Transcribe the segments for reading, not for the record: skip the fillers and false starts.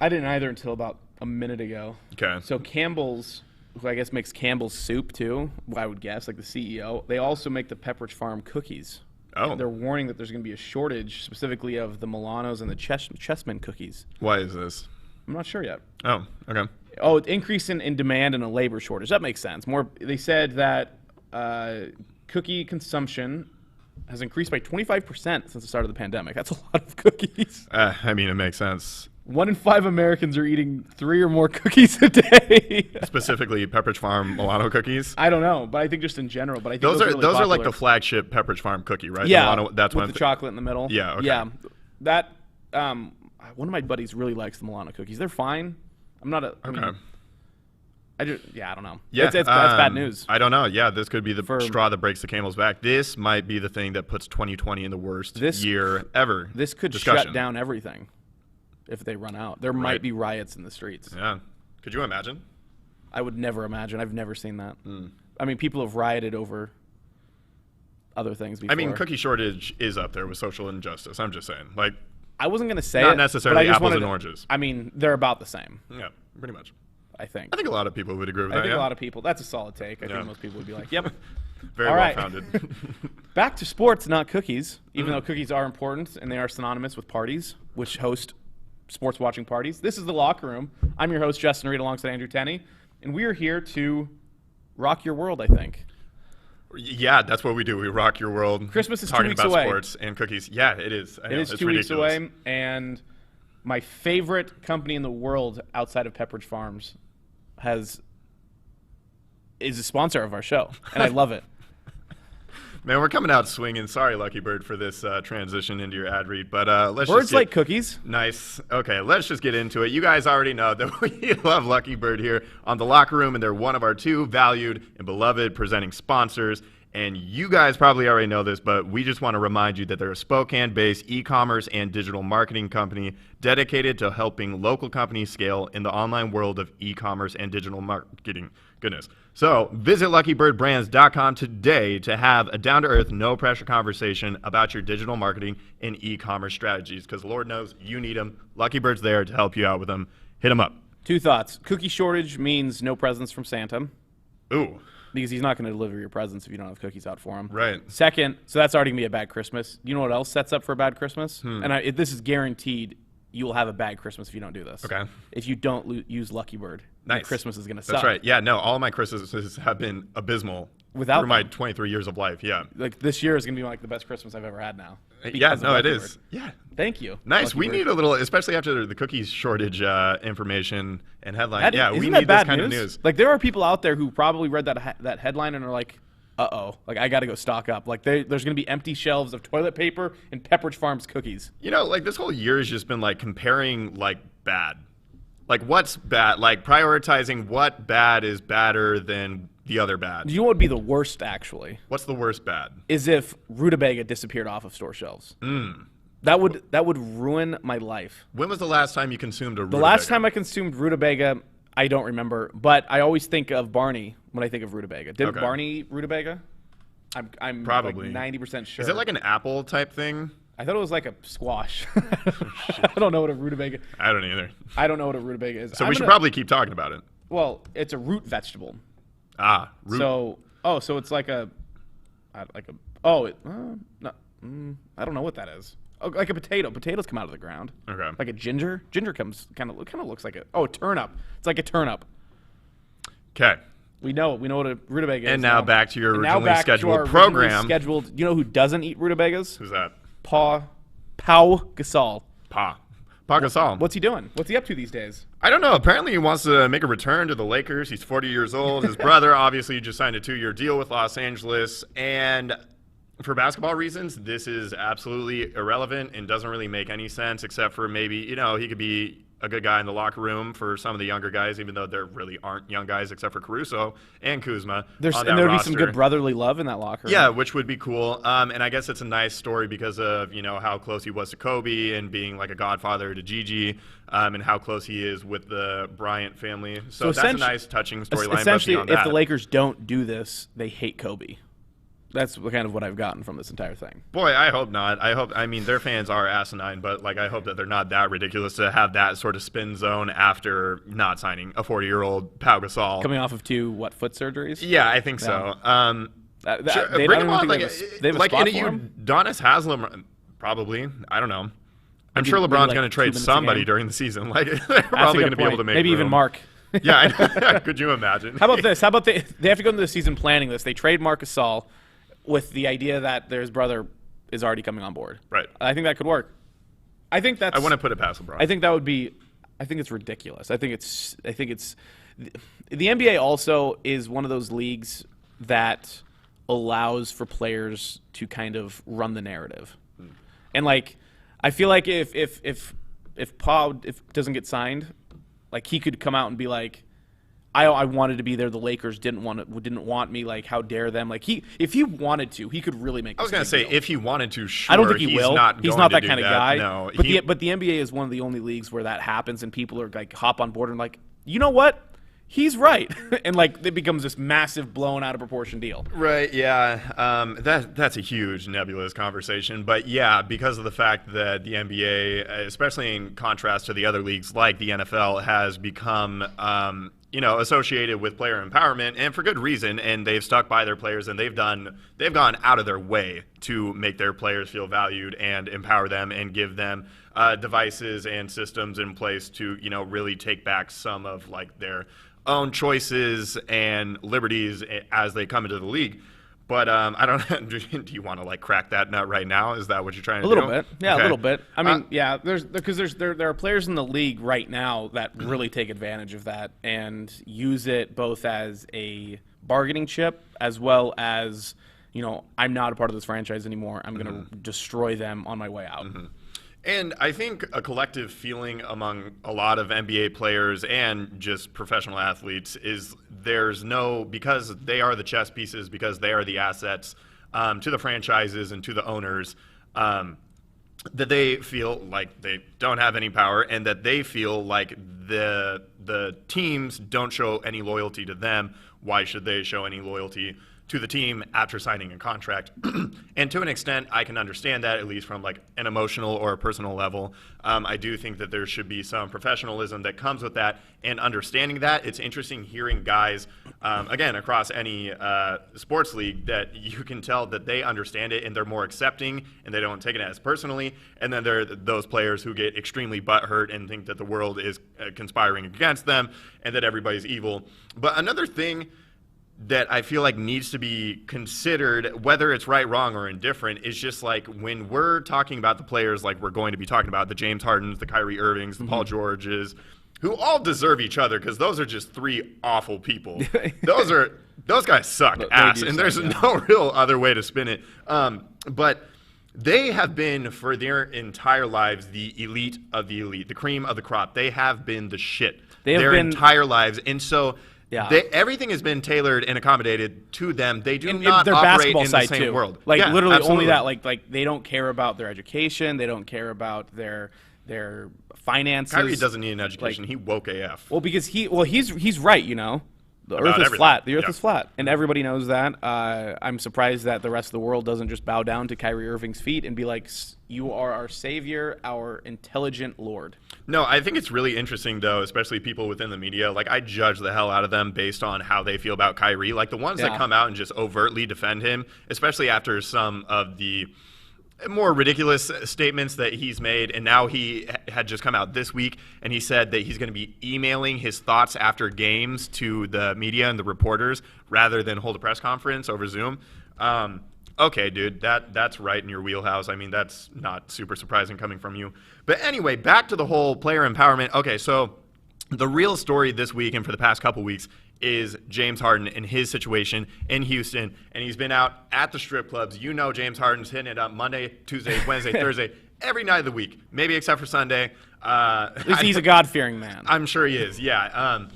I didn't either until about a minute ago. Okay. So Campbell's, who I guess makes Campbell's soup too, I would guess, like the CEO, they also make the Pepperidge Farm cookies. Oh. And they're warning that there's going to be a shortage specifically of the Milanos and the Chessman cookies. Why is this? I'm not sure yet. Oh, okay. Oh, increase in demand and a labor shortage. That makes sense. They said that cookie consumption has increased by 25% since the start of the pandemic. That's a lot of cookies. I mean, it makes sense. 1 in 5 Americans are eating 3 or more cookies a day. Specifically, Pepperidge Farm Milano cookies. I don't know, but I think just in general. But I think Those are really those are like popular. the flagship Pepperidge Farm cookie, right? Yeah, Milano, that's with the chocolate in the middle. Yeah, okay. Yeah, that one of my buddies really likes the Milano cookies. They're fine. I'm not a. I mean, I don't know. Yeah, it's bad news. I don't know. Yeah, this could be the For- straw that breaks the camel's back. This might be the thing that puts 2020 in the worst year ever. This could discussion. shut down everything if they run out. There might be riots in the streets. Yeah. Could you imagine? I would never imagine. I've never seen that. I mean, people have rioted over other things before. I mean, cookie shortage is up there with social injustice. I'm just saying. Like, I wasn't going to say not it, necessarily but I just apples wanted and to- oranges. I mean, they're about the same, Yeah, pretty much. I think. I think a lot of people would agree with I that. think Yeah. a lot of people. That's a solid take. I think most people would be like, "Yep." Very All well right. founded. Back to sports, not cookies. Even though cookies are important and they are synonymous with parties, which host sports watching parties. This is the Locker Room. I'm your host, Justin Reed, alongside Andrew Tenney, and we are here to rock your world. I think. Yeah, that's what we do. We rock your world. Christmas is 2 talking weeks about away. sports and cookies. Yeah, it is. I know, It is it's 2 weeks ridiculous. away, and my favorite company in the world outside of Pepperidge Farms is a sponsor of our show, and I love it. Man, we're coming out swinging. Sorry, Lucky Bird, for this transition into your ad read, but let's Birds just get, like cookies. Nice. Okay, let's just get into it. You guys already know that we love Lucky Bird here on the Locker Room, and they're one of our 2 valued and beloved presenting sponsors. And you guys probably already know this, but we just want to remind you that they're a Spokane-based e-commerce and digital marketing company dedicated to helping local companies scale in the online world of e-commerce and digital marketing. Goodness. So visit luckybirdbrands.com today to have a down-to-earth, no-pressure conversation about your digital marketing and e-commerce strategies, because Lord knows you need them. Lucky Bird's there to help you out with them. Hit them up. 2 thoughts. Cookie shortage means no presents from Santa. Ooh. Because he's not going to deliver your presents if you don't have cookies out for him. Right. Second, so that's already going to be a bad Christmas. You know what else sets up for a bad Christmas? And this is guaranteed you will have a bad Christmas if you don't do this. Okay. If you don't use Lucky Bird, your Nice. Christmas is going to suck. That's right. Yeah, no, all of my Christmases have been abysmal Without through my them. 23 years of life. Yeah. Like this year is going to be like the best Christmas I've ever had now. Yeah, because of no, it Lucky is. Bird. Yeah. Thank you. Nice. Lucky We Bird. need a little, especially after the cookies shortage information and headline. That- Yeah, we isn't need that bad this kind of news. Like there are people out there who probably read that headline and are like, uh-oh, like I got to go stock up. Like there's going to be empty shelves of toilet paper and Pepperidge Farms cookies. You know, like this whole year has just been like comparing like bad. Like what's bad? Like prioritizing what bad is badder than the other bad. You know what would be the worst, actually? What's the worst bad? Is if rutabaga disappeared off of store shelves. That would ruin my life. When was the last time you consumed a The rutabaga? last time I consumed rutabaga, I don't remember, but I always think of Barney when I think of rutabaga. Did Okay. Barney eat rutabaga? I'm Probably. like 90% sure. Is it like an apple type thing? I thought it was like a squash. I don't know what a rutabaga. I don't either. I don't know what a rutabaga is. So we should probably keep talking about it. Well, it's a root vegetable. Root. So it's like a no, I don't know what that is. Oh, like a potato. Potatoes come out of the ground. Okay. Like a ginger. Ginger kind of looks like a turnip. It's like a turnip. Okay. We know what a rutabaga is. And now back to your And now originally back to scheduled our program. originally scheduled. You know who doesn't eat rutabagas? Who's that? Pau Gasol. Pau Gasol. What's he doing? What's he up to these days? I don't know. Apparently, he wants to make a return to the Lakers. He's 40 years old. His brother obviously just signed a 2-year deal with Los Angeles. And for basketball reasons, this is absolutely irrelevant and doesn't really make any sense, except for maybe, he could be a good guy in the locker room for some of the younger guys, even though there really aren't young guys except for Caruso and Kuzma. There'd be some good brotherly love in that locker room. Yeah, which would be cool. And I guess it's a nice story because of, how close he was to Kobe and being like a godfather to Gigi, and how close he is with the Bryant family. So that's a nice touching storyline. Essentially, if the Lakers don't do this, they hate Kobe. That's kind of what I've gotten from this entire thing. Boy, I hope not. I mean, their fans are asinine, but like, I hope that they're not that ridiculous to have that sort of spin zone after not signing a 40-year-old Pau Gasol. Coming off of 2 foot surgeries? Yeah, I think so. Sure, bring him on. They have a spot for him? Donis Haslam, probably. I don't know. I'm sure Maybe LeBron's like going to 2 trade minutes a somebody game. during the season. Like, they're probably going to be able to make maybe room. even Mark. Yeah, could you imagine? How about this? How about they have to go into the season planning this. They trade Marc Gasol with the idea that his brother is already coming on board. Right. I think that could work. I wouldn't put it past LeBron. I think that would be. I think it's ridiculous. I think it's. The NBA also is one of those leagues that allows for players to kind of run the narrative, and like I feel like if Pau doesn't get signed, like he could come out and be like, I wanted to be there. The Lakers didn't want me. Like, how dare them? Like if he wanted to, he could really make. I was going to say, if he wanted to, sure. I don't think he will. He's not that kind of guy. No, but the NBA is one of the only leagues where that happens, and people are like hop on board and like, you know what? He's right, and like it becomes this massive, blown out of proportion deal. Right? Yeah. That's a huge nebulous conversation, but yeah, because of the fact that the NBA, especially in contrast to the other leagues like the NFL, has become associated with player empowerment, and for good reason, and they've stuck by their players, and they've gone out of their way to make their players feel valued and empower them and give them devices and systems in place to really take back some of like their own choices and liberties as they come into the league. But I don't. Do you want to like crack that nut right now? Is that what you're trying to do? A little bit, yeah, Okay. a little bit. I mean, yeah, there are players in the league right now that really take advantage of that and use it both as a bargaining chip as well as I'm not a part of this franchise anymore. I'm going to destroy them on my way out. Mm-hmm. And I think a collective feeling among a lot of NBA players and just professional athletes is because they are the chess pieces, because they are the assets to the franchises and to the owners, that they feel like they don't have any power, and that they feel like the teams don't show any loyalty to them. Why should they show any loyalty to the team after signing a contract? And to an extent, I can understand that, at least from like an emotional or a personal level. I do think that there should be some professionalism that comes with that, and understanding that. It's interesting hearing guys, again, across any sports league, that you can tell that they understand it and they're more accepting and they don't take it as personally. And then there are those players who get extremely butthurt and think that the world is conspiring against them and that everybody's evil. But another thing that I feel like needs to be considered, whether it's right, wrong, or indifferent, is just like when we're talking about the players like we're going to be talking about, the James Hardens, the Kyrie Irvings, the Paul Georges, who all deserve each other, because those are just 3 awful people. Those guys suck ass, and there's no real other way to spin it. But they have been, for their entire lives, the elite of the elite, the cream of the crop. They have been the shit their entire lives. And so everything has been tailored and accommodated to them. They do not their operate in the side same too. world. Like literally absolutely. only that. Like they don't care about their education. They don't care about their finances. Kyrie doesn't need an education. He woke AF. Well, because he's right. The Earth is flat. The Earth is flat, and everybody knows that. I'm surprised that the rest of the world doesn't just bow down to Kyrie Irving's feet and be like, "You are our savior, our intelligent Lord." No, I think it's really interesting, though, especially people within the media. Like, I judge the hell out of them based on how they feel about Kyrie. Like, the ones that come out and just overtly defend him, especially after some of the more ridiculous statements that he's made. And now he had just come out this week, and he said that he's going to be emailing his thoughts after games to the media and the reporters rather than hold a press conference over Zoom. Okay, dude, that's right in your wheelhouse. I mean, that's not super surprising coming from you. But anyway, back to the whole player empowerment. Okay, so the real story this week and for the past couple weeks is James Harden and his situation in Houston. And he's been out at the strip clubs. James Harden's hitting it up Monday, Tuesday, Wednesday, Thursday, every night of the week, maybe except for Sunday. At least he's a God-fearing man. I'm sure he is, yeah.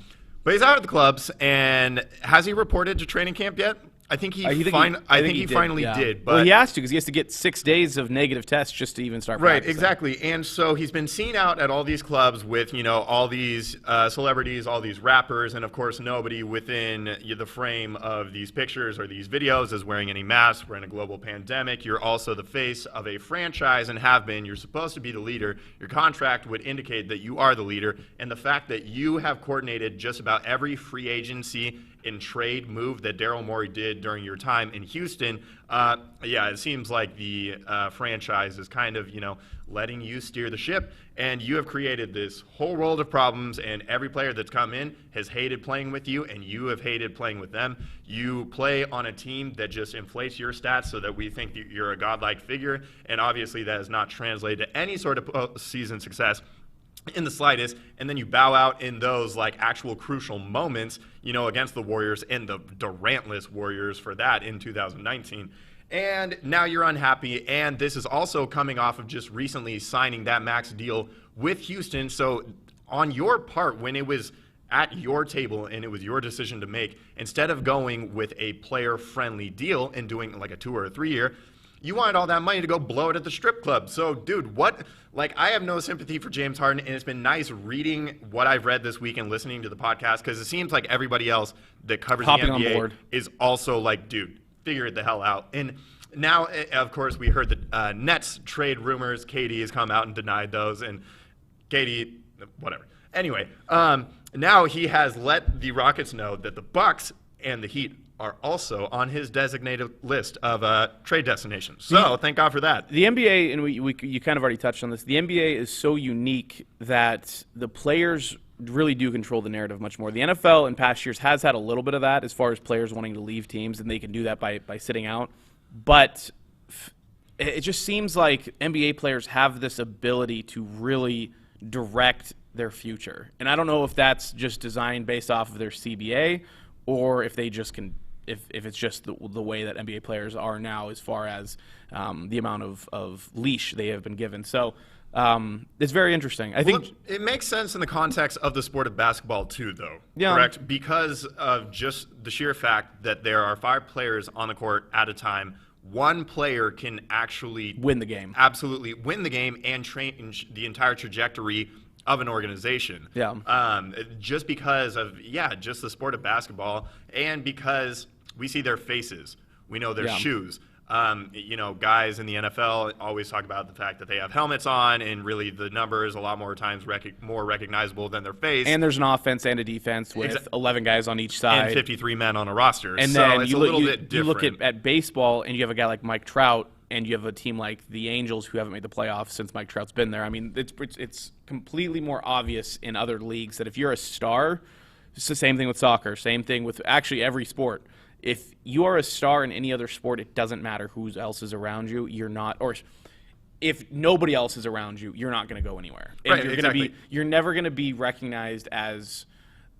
But he's out at the clubs, and has he reported to training camp yet? I think he did, finally yeah. did. But well, he has to because he has to get 6 days of negative tests just to even start right, practicing. exactly. And so he's been seen out at all these clubs with, all these celebrities, all these rappers, and of course nobody within the frame of these pictures or these videos is wearing any masks. We're in a global pandemic. You're also the face of a franchise and have been. You're supposed to be the leader. Your contract would indicate that you are the leader. And the fact that you have coordinated just about every free agency and trade move that Daryl Morey did during your time in Houston, it seems like the franchise is kind of, letting you steer the ship. And you have created this whole world of problems, and every player that's come in has hated playing with you, and you have hated playing with them. You play on a team that just inflates your stats so that we think that you're a godlike figure, and obviously that has not translated to any sort of season success in the slightest, and then you bow out in those actual crucial moments, against the Warriors and the Durantless Warriors for that in 2019. And now you're unhappy, and this is also coming off of just recently signing that max deal with Houston. So on your part, when it was at your table and it was your decision to make, instead of going with a player-friendly deal and doing a 2 or a 3 year, you wanted all that money to go blow it at the strip club. So, dude, I have no sympathy for James Harden, and it's been nice reading what I've read this week and listening to the podcast, because it seems like everybody else that covers the NBA is also dude, figure it the hell out. And now, of course, we heard the Nets trade rumors. KD has come out and denied those, and KD, whatever. Anyway, now he has let the Rockets know that the Bucks and the Heat are also on his designated list of trade destinations. So thank God for that. The NBA, and you kind of already touched on this, the NBA is so unique that the players really do control the narrative much more. The NFL in past years has had a little bit of that as far as players wanting to leave teams, and they can do that by sitting out. But it just seems like NBA players have this ability to really direct their future. And I don't know if that's just designed based off of their CBA or if they just can – if it's just the way that NBA players are now as far as the amount of leash they have been given. So it's very interesting. I think it makes sense in the context of the sport of basketball too, though. Yeah. Correct? Because of just the sheer fact that there are 5 players on the court at a time. One player can actually win the game. Absolutely win the game and change the entire trajectory of an organization. Yeah. Just because of just the sport of basketball, and because we see their faces, we know their shoes. Guys in the NFL always talk about the fact that they have helmets on, and really the number is a lot more times more recognizable than their face. And there's an offense and a defense with 11 guys on each side. And 53 men on a roster. And so then it's you a little bit you different. look at baseball, and you have a guy like Mike Trout, and you have a team like the Angels who haven't made the playoffs since Mike Trout's been there. I mean, it's completely more obvious in other leagues that if you're a star, it's the same thing with soccer, same thing with actually every sport. If you are a star in any other sport, it doesn't matter who else is around you. You're not, or if nobody else is around you, you're not going to go anywhere. And Right, you're never going to be recognized as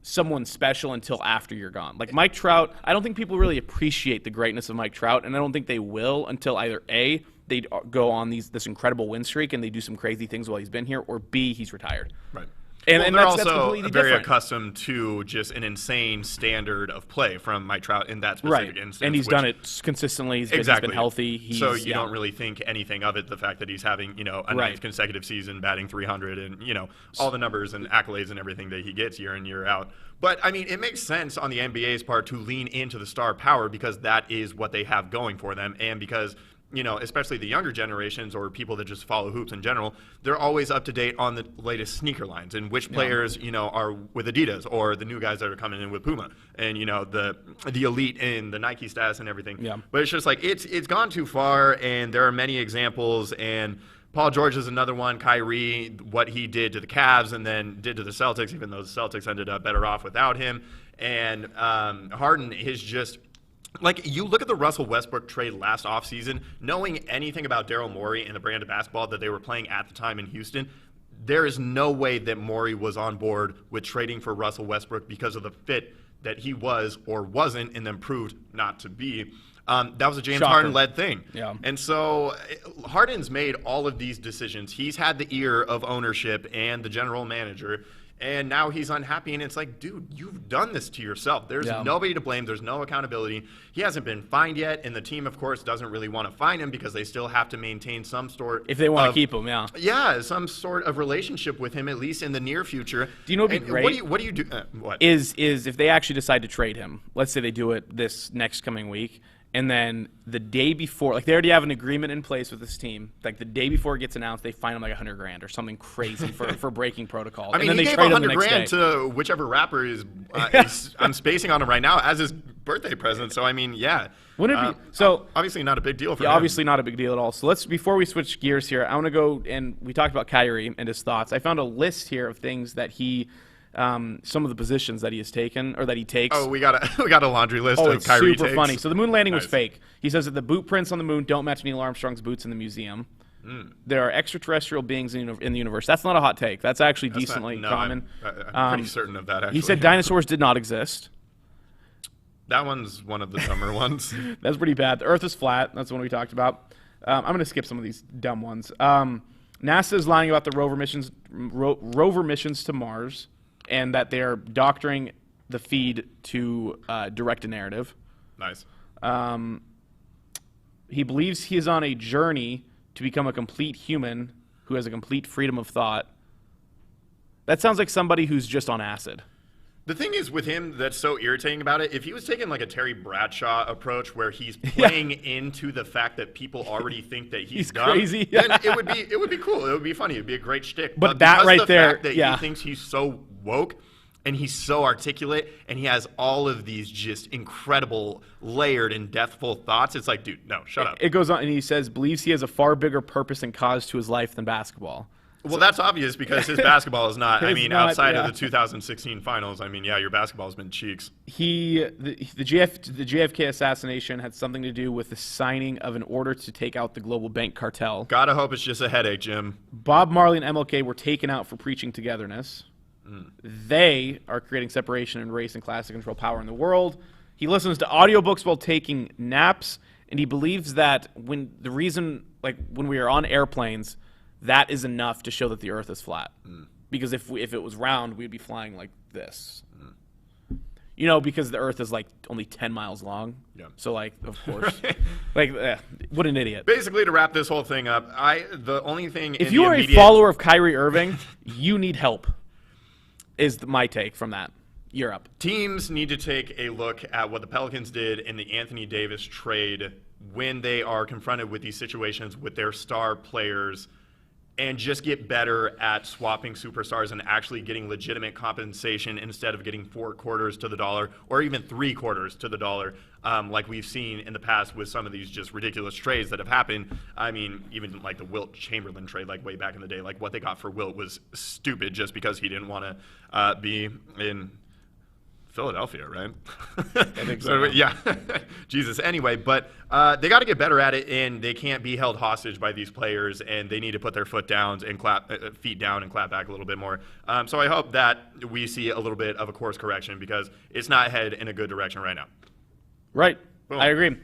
someone special until after you're gone. Like Mike Trout, I don't think people really appreciate the greatness of Mike Trout, and I don't think they will until either A, they go on this incredible win streak and they do some crazy things while he's been here, or B, he's retired. Right. And they're that's also completely very different. accustomed to just an insane standard of play from Mike Trout in that specific instance. And he's done it consistently. He's been healthy. So you don't really think anything of it, the fact that he's having, a ninth consecutive season, batting 300, and, all the numbers and accolades and everything that he gets year in, year out. But, I mean, it makes sense on the NBA's part to lean into the star power because that is what they have going for them, and because – especially the younger generations or people that just follow hoops in general, they're always up to date on the latest sneaker lines and which players, are with Adidas or the new guys that are coming in with Puma and, the elite in the Nike status and everything. Yeah. But it's just it's gone too far, and there are many examples, and Paul George is another one. Kyrie, what he did to the Cavs and then did to the Celtics, even though the Celtics ended up better off without him. And Harden is just – you look at the Russell Westbrook trade last offseason, knowing anything about Daryl Morey and the brand of basketball that they were playing at the time in Houston, there is no way that Morey was on board with trading for Russell Westbrook because of the fit that he was or wasn't and then proved not to be. That was a James Harden-led thing. Yeah. And so Harden's made all of these decisions. He's had the ear of ownership and the general manager, And now he's unhappy, and it's like, dude, you've done this to yourself. There's nobody to blame. There's no accountability. He hasn't been fined yet, and the team, of course, doesn't really want to fine him because they still have to maintain some sort if they want to keep him, yeah, some sort of relationship with him, at least in the near future. Do you know what would be great? What do you do? What is if they actually decide to trade him? Let's say they do it this next coming week. And then the day before, like they already have an agreement in place with this team. Like the day before it gets announced, they fine him like $100,000 or something crazy for breaking protocol. I mean, and then he they gave trade him the $100,000 next day. to whichever rapper is. I'm spacing on him right now as his birthday present. So I mean, yeah. Wouldn't it be so? Obviously, not a big deal for him. Obviously, not a big deal at all. So let's before we switch gears here, I want to go and we talked about Kyrie and his thoughts. I found a list here of things that he. Some of the positions that he has taken or that he takes. Oh, we got a laundry list of it's Kyrie super takes. funny. So the moon landing was fake. He says that the boot prints on the moon don't match Neil Armstrong's boots in the museum. There are extraterrestrial beings in the universe. That's not a hot take. That's actually decently common. I'm pretty certain of that, actually. He said dinosaurs did not exist. That one's one of the dumber ones. That's pretty bad. The Earth is flat. That's the one we talked about. I'm going to skip some of these dumb ones. NASA is lying about the rover missions to Mars. And that they're doctoring the feed to direct a narrative. Nice. He believes he is on a journey to become a complete human who has a complete freedom of thought. That sounds like somebody who's just on acid. The thing is with him that's so irritating about it, if he was taking like a Terry Bradshaw approach where he's playing into the fact that people already think that he's dumb, crazy, then it would be cool. It would be funny. It would be a great shtick. But that right there, fact that he thinks he's so woke and he's so articulate and he has all of these just incredible layered and depthful thoughts, it's like, dude, no, shut up. It goes on and he says, believes he has a far bigger purpose and cause to his life than basketball. Well, that's obvious because his basketball is not. I mean, outside of the 2016 finals, I mean, yeah, your basketball's been cheeks. The JFK assassination had something to do with the signing of an order to take out the global bank cartel. Gotta hope it's just a headache, Jim. Bob Marley and MLK were taken out for preaching togetherness. They are creating separation in race and class to control power in the world. He listens to audiobooks while taking naps, and he believes that when we are on airplanes, that is enough to show that the Earth is flat. Because if it was round, we'd be flying like this. You know, because the Earth is like only 10 miles long. Yeah. So like, of course, what an idiot. Basically, to wrap this whole thing up, the only thing if you are a follower of Kyrie Irving, you need help. Is my take from that. You're up. Teams need to take a look at what the Pelicans did in the Anthony Davis trade when they are confronted with these situations with their star players and just get better at swapping superstars and actually getting legitimate compensation instead of getting 4 quarters to the dollar or even 3 quarters to the dollar, like we've seen in the past with some of these just ridiculous trades that have happened. I mean, even like the Wilt Chamberlain trade, like way back in the day, like what they got for Wilt was stupid just because he didn't want to be in Philadelphia, right? I think so. Yeah. Jesus. Anyway, but they got to get better at it, and they can't be held hostage by these players, and they need to put their feet down and clap back a little bit more. So I hope that we see a little bit of a course correction because it's not headed in a good direction right now. Right. Boom. I agree.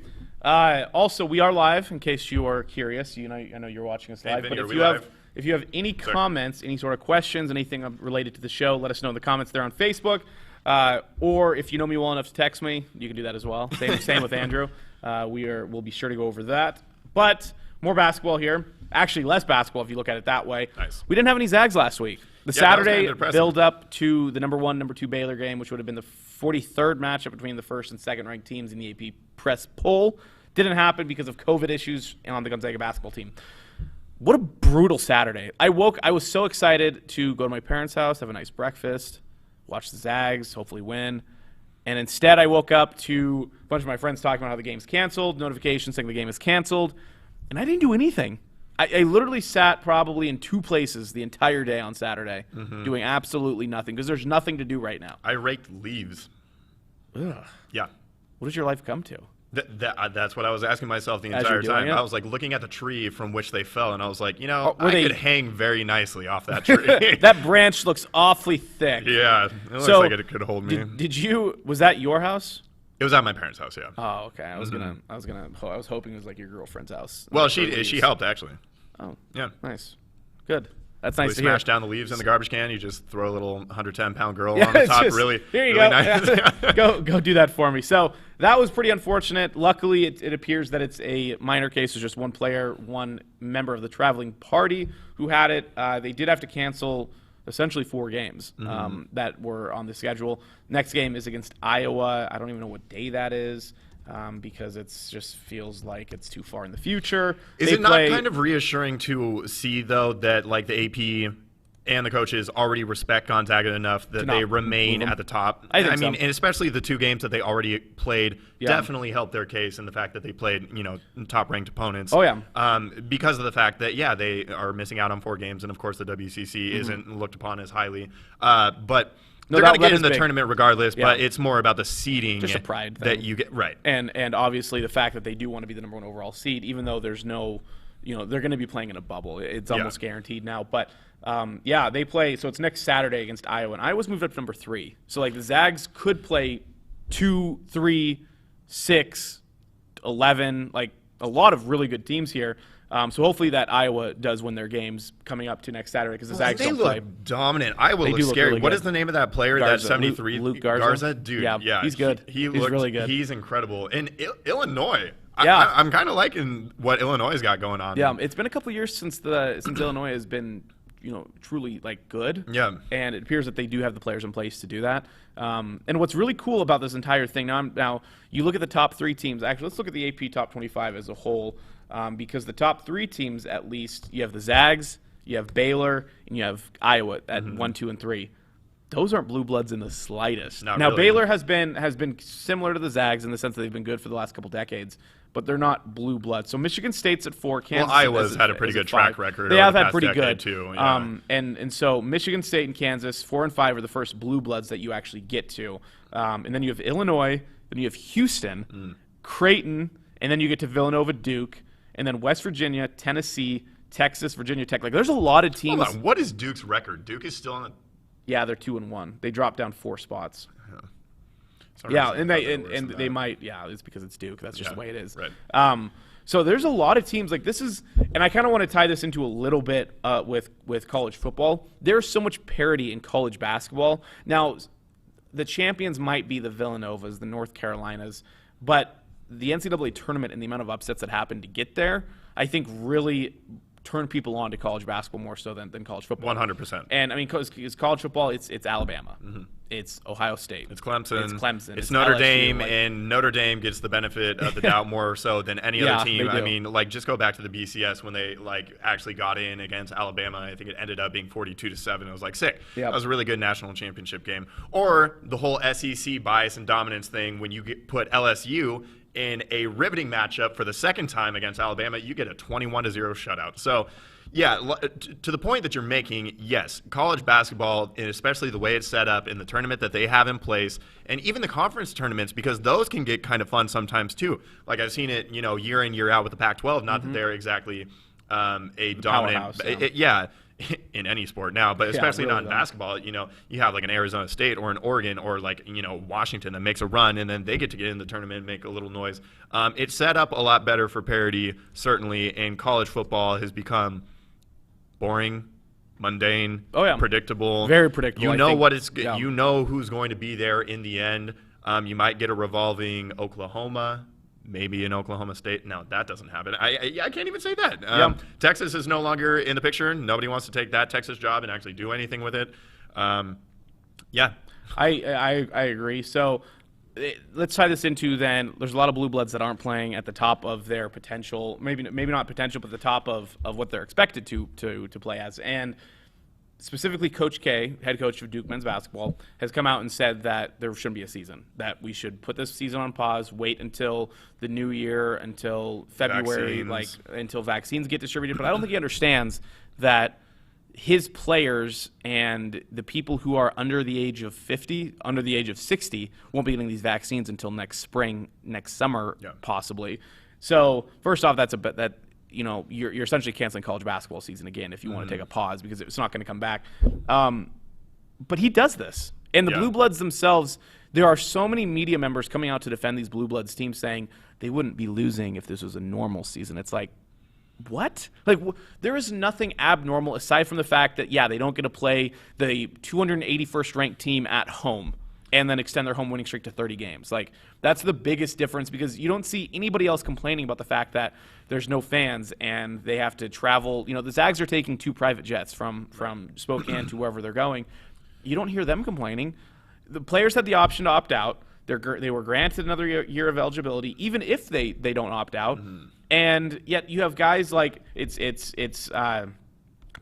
Also, we are live, in case you are curious. I know you're watching us live. But if you have any comments, any sort of questions, anything related to the show, let us know in the comments there on Facebook. Or if you know me well enough to text me, you can do that as well. Same with Andrew. We'll be sure to go over that. But more basketball here. Actually, less basketball if you look at it that way. Nice. We didn't have any Zags last week. The Saturday kind of build up to the number 1, number 2 Baylor game, which would have been the 43rd matchup between the first and second ranked teams in the AP press poll, didn't happen because of COVID issues on the Gonzaga basketball team. What a brutal Saturday. I was so excited to go to my parents' house, have a nice breakfast, watch the Zags, hopefully win. And instead, I woke up to a bunch of my friends talking about how the game's canceled, notifications saying the game is canceled, and I didn't do anything. I literally sat probably in 2 places the entire day on Saturday, doing absolutely nothing, because there's nothing to do right now. I raked leaves. Ugh. Yeah. What does your life come to? That's what I was asking myself the entire time. I was like looking at the tree from which they fell, and I was like, I could hang very nicely off that tree. That branch looks awfully thick. Yeah, it looks like it could hold me. Was that your house? It was at my parents' house, yeah. Oh, okay. I was hoping it was like your girlfriend's house. Well, she helped actually. Oh, yeah, nice, good. That's So nice we to hear. smash down the leaves in the garbage can. You just throw a little 110-pound girl Yeah, on the it's top. just- Really, here you really go. nice. Go do that for me. So that was pretty unfortunate. Luckily, it appears that it's a minor case. It's just one player, one member of the traveling party who had it. They did have to cancel essentially 4 games that were on the schedule. Next game is against Iowa. I don't even know what day that is. Because it just feels like it's too far in the future. Is it not kind of reassuring to see, though, that like the AP and the coaches already respect Gonzaga enough that they remain at the top? I think so. and especially the 2 games that they already played definitely helped their case in the fact that they played, top-ranked opponents. Oh, yeah. Because of the fact that, they are missing out on 4 games, and of course the WCC isn't looked upon as highly. But they're going to get in the tournament regardless, but it's more about the seeding. Just a pride thing. That you get, right. And obviously the fact that they do want to be the number 1 overall seed, even though there's no, they're going to be playing in a bubble. It's almost guaranteed now. But, they play. So it's next Saturday against Iowa. And Iowa's moved up to number 3. So, the Zags could play 2, 3, 6, 11, a lot of really good teams here. So hopefully that Iowa does win their games coming up to next Saturday because the Zags don't play. They look dominant. Iowa looks scary. Really what is the name of that player? Garza, that 73? Luke Garza? Dude, yeah, he's good. He's really good. He's incredible. And Illinois. Yeah. I'm kind of liking what Illinois has got going on. Yeah, it's been a couple of years since Illinois has been, truly good. Yeah. And it appears that they do have the players in place to do that. And what's really cool about this entire thing now you look at the top 3 teams. Actually, let's look at the AP top 25 as a whole. Because the top 3 teams, at least, you have the Zags, you have Baylor, and you have Iowa at 1, 2, and 3. Those aren't blue bloods in the slightest. Now, really. Baylor has been similar to the Zags in the sense that they've been good for the last couple decades, but they're not blue bloods. So Michigan State's at 4. Kansas Iowa's had a pretty good track record. They have over the had past pretty decade good too. Yeah. And so Michigan State and Kansas 4 and 5 are the first blue bloods that you actually get to, and then you have Illinois, then you have Houston, Creighton, and then you get to Villanova, Duke. And then West Virginia, Tennessee, Texas, Virginia Tech. There's a lot of teams. Hold on. What is Duke's record? Duke is still on the. Yeah, they're 2-1. They dropped down 4 spots. Yeah, and they might. Yeah, it's because it's Duke. That's just the way it is. Right. So there's a lot of teams this is, and I kind of want to tie this into a little bit with college football. There's so much parity in college basketball. Now, the champions might be the Villanovas, the North Carolinas, but the NCAA tournament and the amount of upsets that happened to get there, I think really turned people on to college basketball more so than college football. 100%. And I mean, because college football, it's Alabama, it's Ohio State, it's Clemson, it's Notre LSU, Dame, and Notre Dame gets the benefit of the doubt more so than any other team. I mean, just go back to the BCS when they actually got in against Alabama. I think it ended up being 42-7. It was sick. Yep. That was a really good national championship game. Or the whole SEC bias and dominance thing when you put LSU in a riveting matchup for the second time against Alabama, you get a 21-0 shutout. So, yeah, to the point that you're making, yes, college basketball, and especially the way it's set up in the tournament that they have in place, and even the conference tournaments, because those can get kind of fun sometimes too. I've seen it, year in, year out with the Pac-12. Not that they're exactly a dominant, in any sport now, but especially really not in basketball. You have an Arizona State or an Oregon or Washington that makes a run, and then they get to get in the tournament and make a little noise. It's set up a lot better for parity, certainly, and college football has become boring, mundane, predictable. Very predictable. You know who's going to be there in the end. You might get a revolving Oklahoma. Maybe in Oklahoma State. No, that doesn't happen. I can't even say that. Texas is no longer in the picture. Nobody wants to take that Texas job and actually do anything with it. I agree. So let's tie this into then. There's a lot of blue bloods that aren't playing at the top of their potential. Maybe not potential, but the top of what they're expected to play as. And specifically, Coach K, head coach of Duke men's basketball, has come out and said that there shouldn't be a season, that we should put this season on pause, wait until the new year, until February, until vaccines get distributed. But I don't think he understands that his players and the people who are under the age of 50, under the age of 60, won't be getting these vaccines until next spring, next summer, possibly. So first off, you're essentially canceling college basketball season again if you want to take a pause because it's not going to come back. But he does this. And the Blue Bloods themselves, there are so many media members coming out to defend these Blue Bloods teams saying they wouldn't be losing if this was a normal season. It's what? Like, there is nothing abnormal aside from the fact that, yeah, they don't get to play the 281st ranked team at home and then extend their home winning streak to 30 games. Like, that's the biggest difference because you don't see anybody else complaining about the fact that there's no fans and they have to travel. You know, the Zags are taking 2 private jets from Spokane to wherever they're going. You don't hear them complaining. The players had the option to opt out. They were granted another year of eligibility, even if they don't opt out. Mm-hmm. And yet you have guys like it's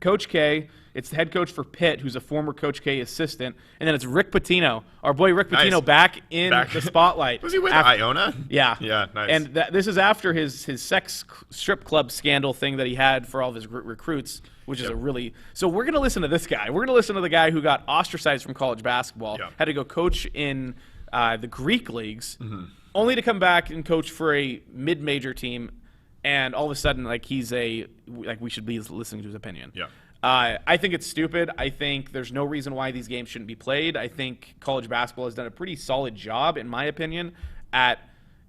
Coach K. It's the head coach for Pitt, who's a former Coach K assistant, and then it's Rick Pitino, our boy Rick Pitino, back in the spotlight. Was he with Iona? Yeah, yeah, nice. And this is after his sex strip club scandal thing that he had for all of his recruits, which is a really. So we're gonna listen to this guy. We're gonna listen to the guy who got ostracized from college basketball, had to go coach in the Greek leagues, only to come back and coach for a mid-major team. And all of a sudden, like we should be listening to his opinion. Yeah. I think it's stupid. I think there's no reason why these games shouldn't be played. I think college basketball has done a pretty solid job, in my opinion, at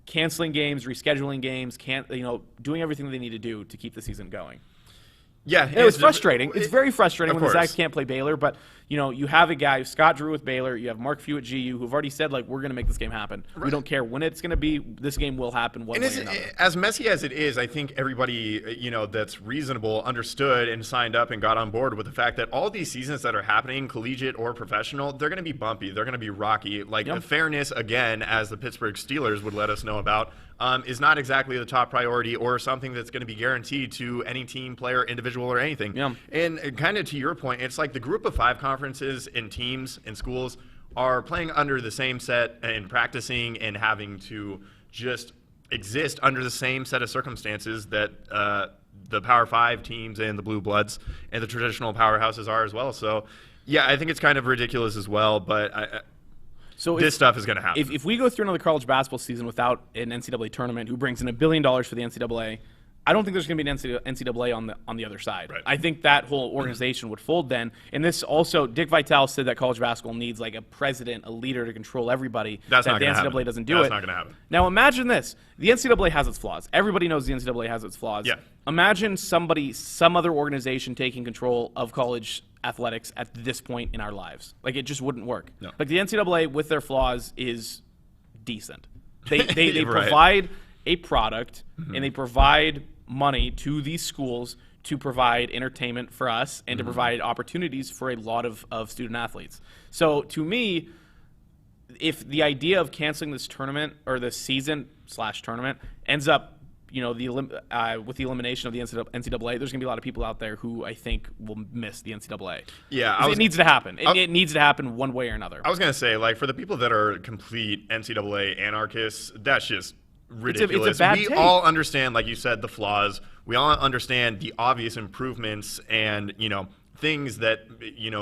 canceling games, rescheduling games, doing everything they need to do to keep the season going. Yeah, it was frustrating. It's very frustrating when the Zags can't play Baylor, but you have a guy, Scott Drew with Baylor, you have Mark Few at GU, who've already said, like, we're going to make this game happen. Right. We don't care when it's going to be. This game will happen one way or another. As messy as it is, I think everybody, that's reasonable understood and signed up and got on board with the fact that all these seasons that are happening, collegiate or professional, they're going to be bumpy. They're going to be rocky. Like, the fairness, again, as the Pittsburgh Steelers would let us know about, is not exactly the top priority or something that's going to be guaranteed to any team, player, individual, or anything. Yeah. And kind of to your point, it's like the group of 5 conferences and teams and schools are playing under the same set and practicing and having to just exist under the same set of circumstances that the Power 5 teams and the Blue Bloods and the traditional powerhouses are as well. So, yeah, I think it's kind of ridiculous as well, but this stuff is going to happen. If we go through another college basketball season without an NCAA tournament who brings in $1 billion for the NCAA, I don't think there's going to be an NCAA on the other side. Right. I think that whole organization would fold then. And this also, Dick Vitale said that college basketball needs like a president, a leader to control everybody. That's not going to happen. The NCAA doesn't do it. That's not going to happen. Now imagine this. The NCAA has its flaws. Everybody knows the NCAA has its flaws. Yeah. Imagine some other organization taking control of college athletics at this point in our lives. Like, it just wouldn't work. No. Like, the NCAA with their flaws is decent. They Right. provide a product and they provide money to these schools to provide entertainment for us and to provide opportunities for a lot of student athletes. So to me, if the idea of canceling this tournament or this season/tournament ends up with the elimination of the NCAA, there's going to be a lot of people out there who I think will miss the NCAA. Yeah, it needs to happen. It needs to happen one way or another. I was going to say, like, for the people that are complete NCAA anarchists, that's just ridiculous. It's a bad we take. all understand, like you said, the flaws. We all understand the obvious improvements and, things that,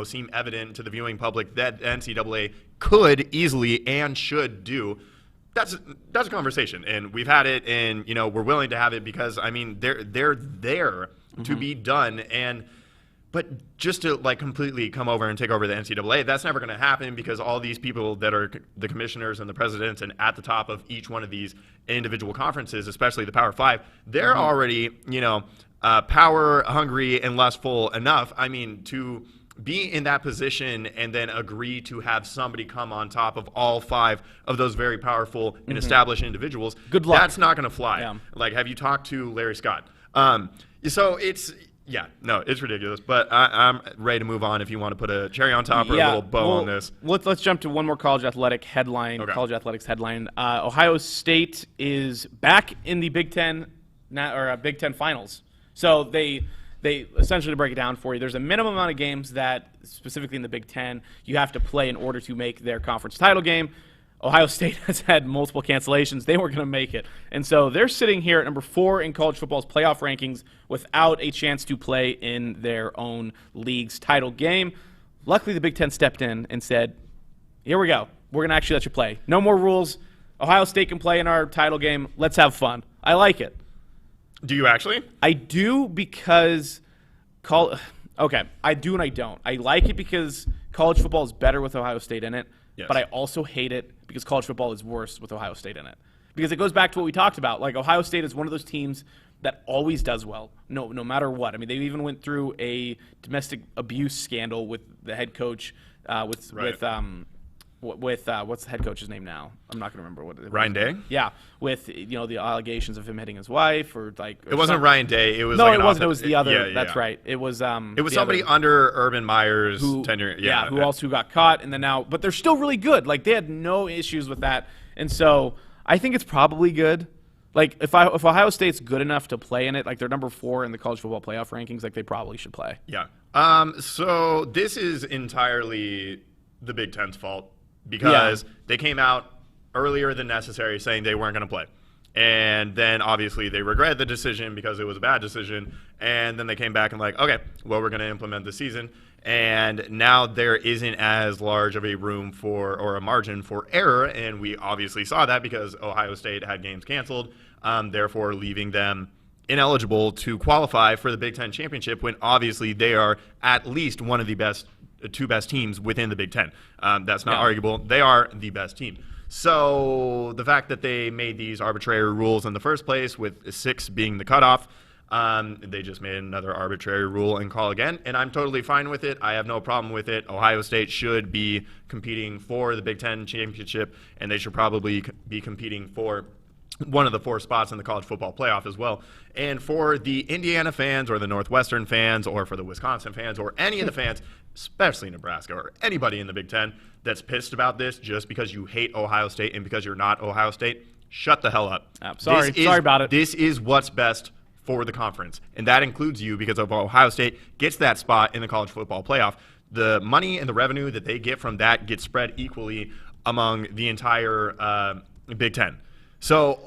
seem evident to the viewing public that NCAA could easily and should do. That's a conversation, and we've had it, and we're willing to have it because they're there to be done, but just to like completely come over and take over the NCAA, that's never going to happen because all these people that are the commissioners and the presidents and at the top of each one of these individual conferences, especially the Power 5, they're already power hungry and lustful enough. To be in that position and then agree to have somebody come on top of all 5 of those very powerful and established individuals. Good luck. That's not going to fly. Yeah. Like, have you talked to Larry Scott? So it's ridiculous. But I'm ready to move on if you want to put a cherry on top or a little bow on this. Let's jump to one more college athletics headline. Ohio State is back in the Big Ten Big Ten finals. So they essentially, to break it down for you, there's a minimum amount of games that, specifically in the Big Ten, you have to play in order to make their conference title game. Ohio State has had multiple cancellations. They weren't going to make it. And so they're sitting here at number 4 in college football's playoff rankings without a chance to play in their own league's title game. Luckily, the Big Ten stepped in and said, here we go. We're going to actually let you play. No more rules. Ohio State can play in our title game. Let's have fun. I like it. Do you actually? I do because I do and I don't. I like it because college football is better with Ohio State in it, but I also hate it because college football is worse with Ohio State in it. because it goes back to what we talked about. Like, Ohio State is one of those teams that always does well, no matter what. I mean, they even went through a domestic abuse scandal with the head coach, what's the head coach's name now? I'm not going to remember what it was. Ryan Day? Yeah, with the allegations of him hitting his wife or like. It wasn't Ryan Day. It was no, like it wasn't. It was the other. Yeah, that's right. It was. It was somebody under Urban Meyer's tenure. Yeah, who got caught, and then now, but they're still really good. Like, they had no issues with that, and so I think it's probably good. Like, if Ohio State's good enough to play in it, like they're number 4 in the college football playoff rankings, like they probably should play. Yeah. So this is entirely the Big Ten's fault because they came out earlier than necessary saying they weren't going to play. And then obviously they regretted the decision because it was a bad decision. And then they came back and like, okay, well, we're going to implement the season. And now there isn't as large of a room for or a margin for error. And we obviously saw that because Ohio State had games canceled, therefore leaving them ineligible to qualify for the Big Ten championship when obviously they are at least one of the two best teams within the Big Ten. That's not arguable. They are the best team. So the fact that they made these arbitrary rules in the first place, with 6 being the cutoff, they just made another arbitrary rule and call again, and I'm totally fine with it. I have no problem with it. Ohio State should be competing for the Big Ten championship, and they should probably be competing for one of the 4 spots in the college football playoff as well. And for the Indiana fans or the Northwestern fans or for the Wisconsin fans or any of the fans, especially Nebraska or anybody in the Big Ten that's pissed about this just because you hate Ohio State and because you're not Ohio State, shut the hell up. Sorry about it. This is what's best for the conference, and that includes you because if Ohio State gets that spot in the college football playoff, the money and the revenue that they get from that gets spread equally among the entire Big Ten. So,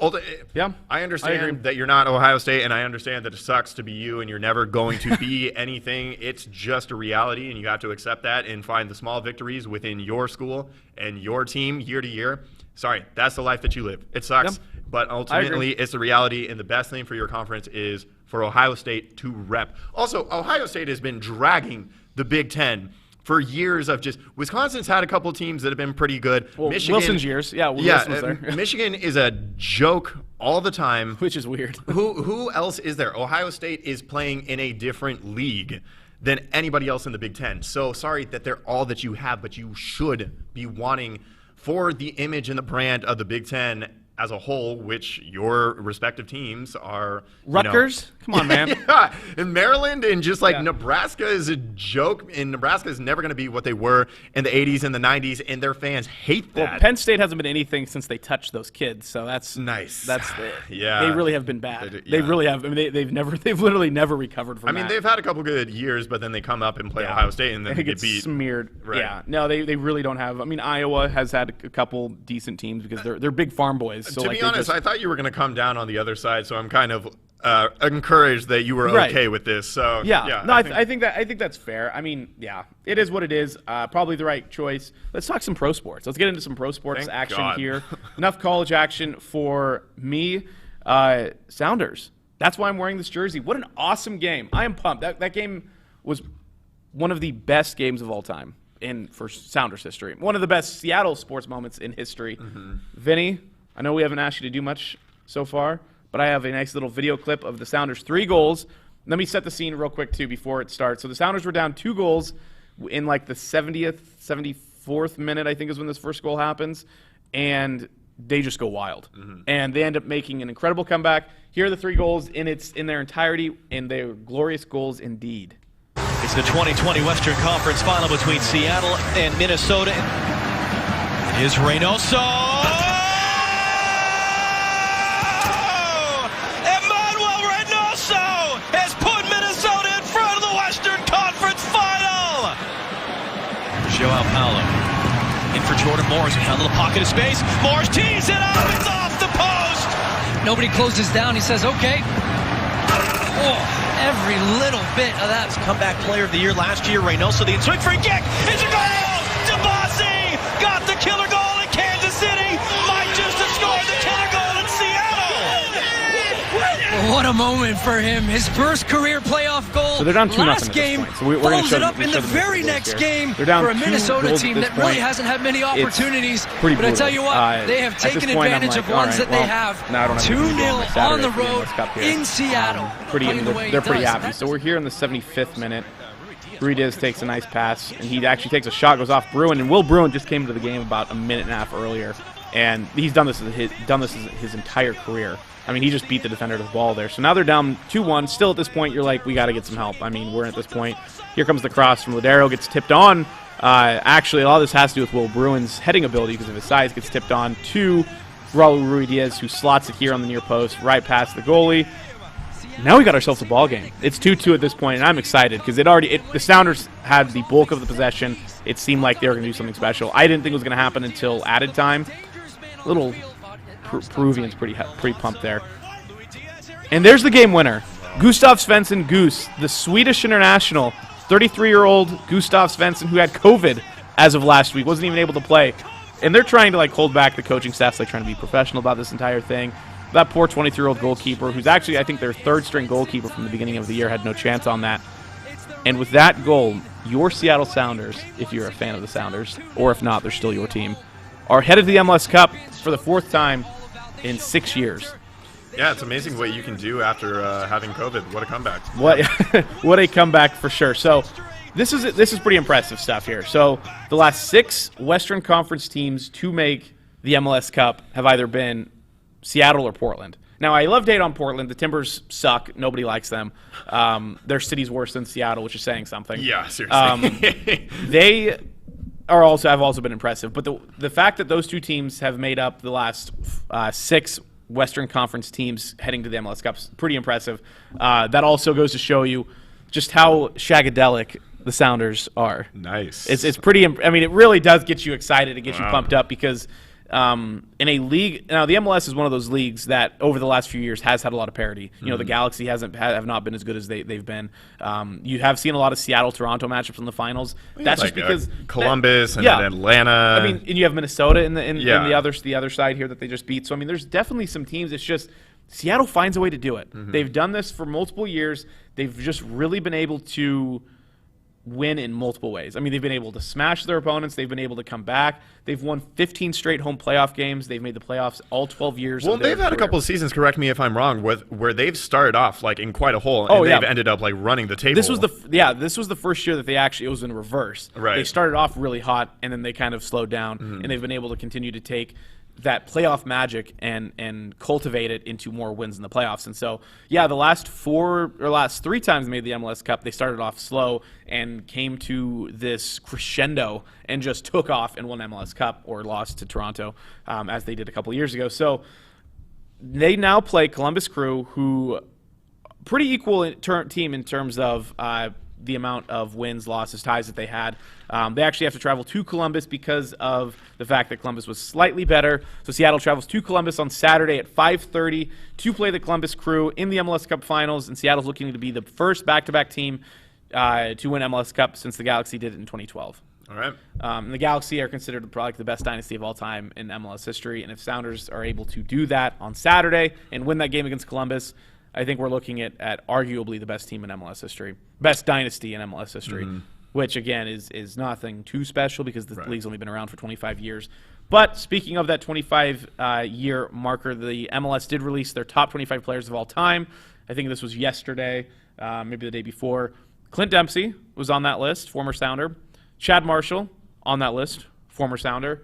I understand that you're not Ohio State, and I understand that it sucks to be you, and you're never going to be anything. It's just a reality, and you have to accept that and find the small victories within your school and your team year to year. Sorry, that's the life that you live. It sucks, but ultimately it's the reality, and the best thing for your conference is for Ohio State to rep. Also, Ohio State has been dragging the Big Ten for years of just – Wisconsin's had a couple teams that have been pretty good. Well, Wilson's years. Yeah, Wilson was there. Michigan is a joke all the time. Which is weird. Who else is there? Ohio State is playing in a different league than anybody else in the Big Ten. So sorry that they're all that you have, but you should be wanting for the image and the brand of the Big Ten as a whole, which your respective teams are. Rutgers? Come on, man. Yeah, and Maryland and just like Nebraska is a joke, and Nebraska is never going to be what they were in the 80s and the 90s, and their fans hate that. Well, Penn State hasn't been anything since they touched those kids, so that's nice. That's yeah. They really have been bad. They really have. I mean, they've literally never recovered from that. I mean, they've had a couple good years, but then they come up and play Ohio State, and then they get beat. Smeared. Right. Yeah. No, they really don't have. I mean, Iowa has had a couple decent teams because they're big farm boys. So to be honest, I thought you were going to come down on the other side, so I'm kind of encouraged that you were okay with this. So I think that's fair. I mean, it is what it is. Probably the right choice. Let's talk some pro sports. Let's get into some pro sports action here. Enough college action for me. Sounders. That's why I'm wearing this jersey. What an awesome game! I am pumped. That game was one of the best games of all time for Sounders history. One of the best Seattle sports moments in history. Vinny, I know we haven't asked you to do much so far, but I have a nice little video clip of the Sounders' 3 goals. Let me set the scene real quick, too, before it starts. So the Sounders were down 2 goals in like the 70th, 74th minute, I think is when this first goal happens, and they just go wild. And they end up making an incredible comeback. Here are the 3 goals in their entirety, and they're glorious goals indeed. It's the 2020 Western Conference Final between Seattle and Minnesota. Here's Reynoso. Joao Paulo in for Jordan Morrison. Got a little pocket of space. Morris tees it up. It's off the post. Nobody closes down. He says, okay. Oh, every little bit of that. Comeback player of the year last year. Reynoso, the swing free kick. It's a goal. DeBasi got the killer goal in Kansas City. Might just have scored the killer goal in Seattle. What What a moment for him. His first career playoff goal. So they're down 2-0 last at this game. point. So we're going to follows show it them, up in the very next game they're down for a 2 Minnesota goals team at this that really point. hasn't had many opportunities. Pretty but I tell brutal. you what, they have At this taken point, I'm advantage like, of ones all right, that they well, have. now I don't have to do 2-0 on the Saturday for road MLS Cup here. in Seattle. They're pretty happy. So we're here in the 75th minute. Ruidiaz takes a nice pass, and he actually takes a shot, goes off Bruin, and Will Bruin just came into the game about a minute and a half earlier, and he's done this his entire career. I mean, he just beat the defender to the ball there. So now they're down 2-1. Still at this point, you're like, we got to get some help. I mean, we're at this point. Here comes the cross from Ladero, gets tipped on. Actually, a lot of this has to do with Will Bruin's heading ability because of his size. Gets tipped on to Raul Ruidiaz, who slots it here on the near post, right past the goalie. Now we got ourselves a ball game. It's 2-2 at this point, and I'm excited because the Sounders had the bulk of the possession. It seemed like they were going to do something special. I didn't think it was going to happen until added time. Little Peruvian's pretty pumped there. And there's the game winner. Gustav Svensson Goose, the Swedish international, 33-year-old Gustav Svensson who had COVID as of last week, wasn't even able to play. And they're trying to hold back the coaching staff's trying to be professional about this entire thing. That poor 23-year-old goalkeeper, who's actually, I think, their third-string goalkeeper from the beginning of the year, had no chance on that. And with that goal, your Seattle Sounders, if you're a fan of the Sounders, or if not, they're still your team, are headed to the MLS Cup for the 4th time in 6 years. Yeah, it's amazing what you can do after having COVID. What a comeback. What a comeback for sure. So this is pretty impressive stuff here. So the last 6 Western Conference teams to make the MLS Cup have either been Seattle or Portland. Now, I love to hate on Portland. The Timbers suck. Nobody likes them. Their city's worse than Seattle, which is saying something. Yeah, seriously. They have also been impressive. But the fact that those two teams have made up the last 6 Western Conference teams heading to the MLS Cup is pretty impressive. That also goes to show you just how shagadelic the Sounders are. Nice. It's pretty. I mean, it really does get you excited. It gets you pumped up because in a league now, the MLS is one of those leagues that over the last few years has had a lot of parity. You know, the Galaxy have not been as good as they've been. You have seen a lot of Seattle-Toronto matchups in the finals. That's just because Columbus and Atlanta. I mean, and you have Minnesota in the other side here that they just beat. So I mean, there's definitely some teams. It's just Seattle finds a way to do it. They've done this for multiple years. They've just really been able to win in multiple ways. I mean, they've been able to smash their opponents. They've been able to come back. They've won 15 straight home playoff games. They've made the playoffs all 12 years. Well, they've had a couple of seasons, correct me if I'm wrong, where they've started off in quite a hole, and they've ended up running the table. This was the first year that it was in reverse. Right. They started off really hot, and then they kind of slowed down, and they've been able to continue to take that playoff magic and cultivate it into more wins in the playoffs. And so, the last 3 times they made the MLS Cup, they started off slow and came to this crescendo and just took off and won MLS Cup or lost to Toronto, as they did a couple years ago. So they now play Columbus Crew, who pretty equal team in terms of the amount of wins, losses, ties that they had. They actually have to travel to Columbus because of the fact that Columbus was slightly better. So Seattle travels to Columbus on Saturday at 5:30 to play the Columbus Crew in the MLS Cup Finals, and Seattle's looking to be the first back-to-back team to win MLS Cup since the Galaxy did it in 2012. All right. And the Galaxy are considered probably the best dynasty of all time in MLS history, and if Sounders are able to do that on Saturday and win that game against Columbus, I think we're looking at arguably the best team in MLS history, best dynasty in MLS history, which, again, is nothing too special because the league's only been around for 25 years. But speaking of that 25-year marker, the MLS did release their top 25 players of all time. I think this was yesterday, maybe the day before. Clint Dempsey was on that list, former Sounder. Chad Marshall on that list, former Sounder.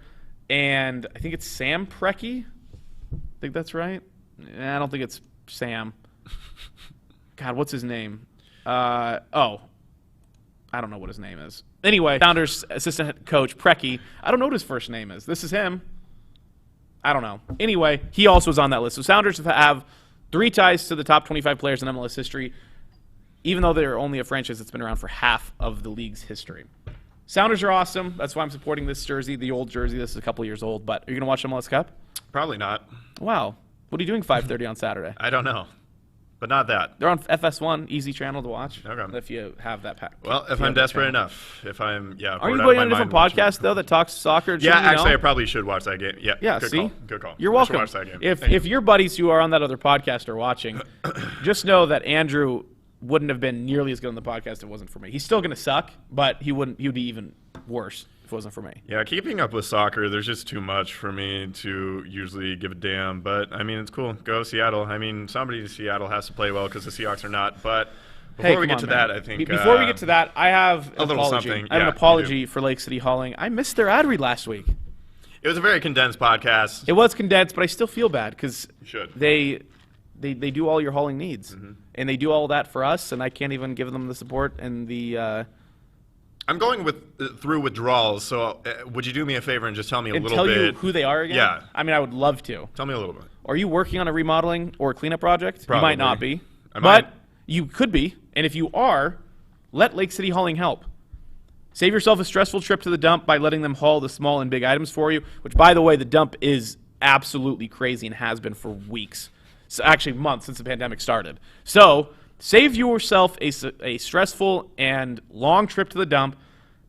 And I think it's Sam Preki. I think that's right. I don't think it's Sam. God, what's his name? I don't know what his name is. Anyway, Sounders assistant coach Preki. I don't know what his first name is. This is him. I don't know. Anyway, he also was on that list. So Sounders have 3 ties to the top 25 players in MLS history, even though they're only a franchise that's been around for half of the league's history. Sounders are awesome. That's why I'm supporting this jersey, the old jersey. This is a couple years old. But are you going to watch MLS Cup? Probably not. Wow. What are you doing 5:30 on Saturday? I don't know. but not that. They're on FS1, easy channel to watch. Okay. If you have that pack. Well, if I'm desperate enough, if I'm, Are you going on a different podcast, though, that talks soccer? Yeah, actually, I probably should watch that game. Yeah, yeah, good see? call. Good call. You're welcome. I should watch that game. If your buddies who are on that other podcast are watching, just know that Andrew wouldn't have been nearly as good on the podcast if it wasn't for me. He's still going to suck, but he would be even worse if it wasn't for me. Yeah, keeping up with soccer, there's just too much for me to usually give a damn. But, I mean, it's cool. Go Seattle. I mean, somebody in Seattle has to play well because the Seahawks are not. But before we get to that, I think before we get to that, I have a little something. I have an apology for Lake City Hauling. I missed their ad read last week. It was a very condensed podcast. It was condensed, but I still feel bad because they do all your hauling needs, and they do all that for us, and I can't even give them the support and the. I'm going through withdrawals, so would you do me a favor and just tell me a little bit? Tell you who they are again? Yeah. I mean, I would love to. Tell me a little bit. Are you working on a remodeling or a cleanup project? Probably. You might not be. But But you could be, and if you are, let Lake City Hauling help. Save yourself a stressful trip to the dump by letting them haul the small and big items for you, which, by the way, the dump is absolutely crazy and has been for weeks. So actually months since the pandemic started. So save yourself a stressful and long trip to the dump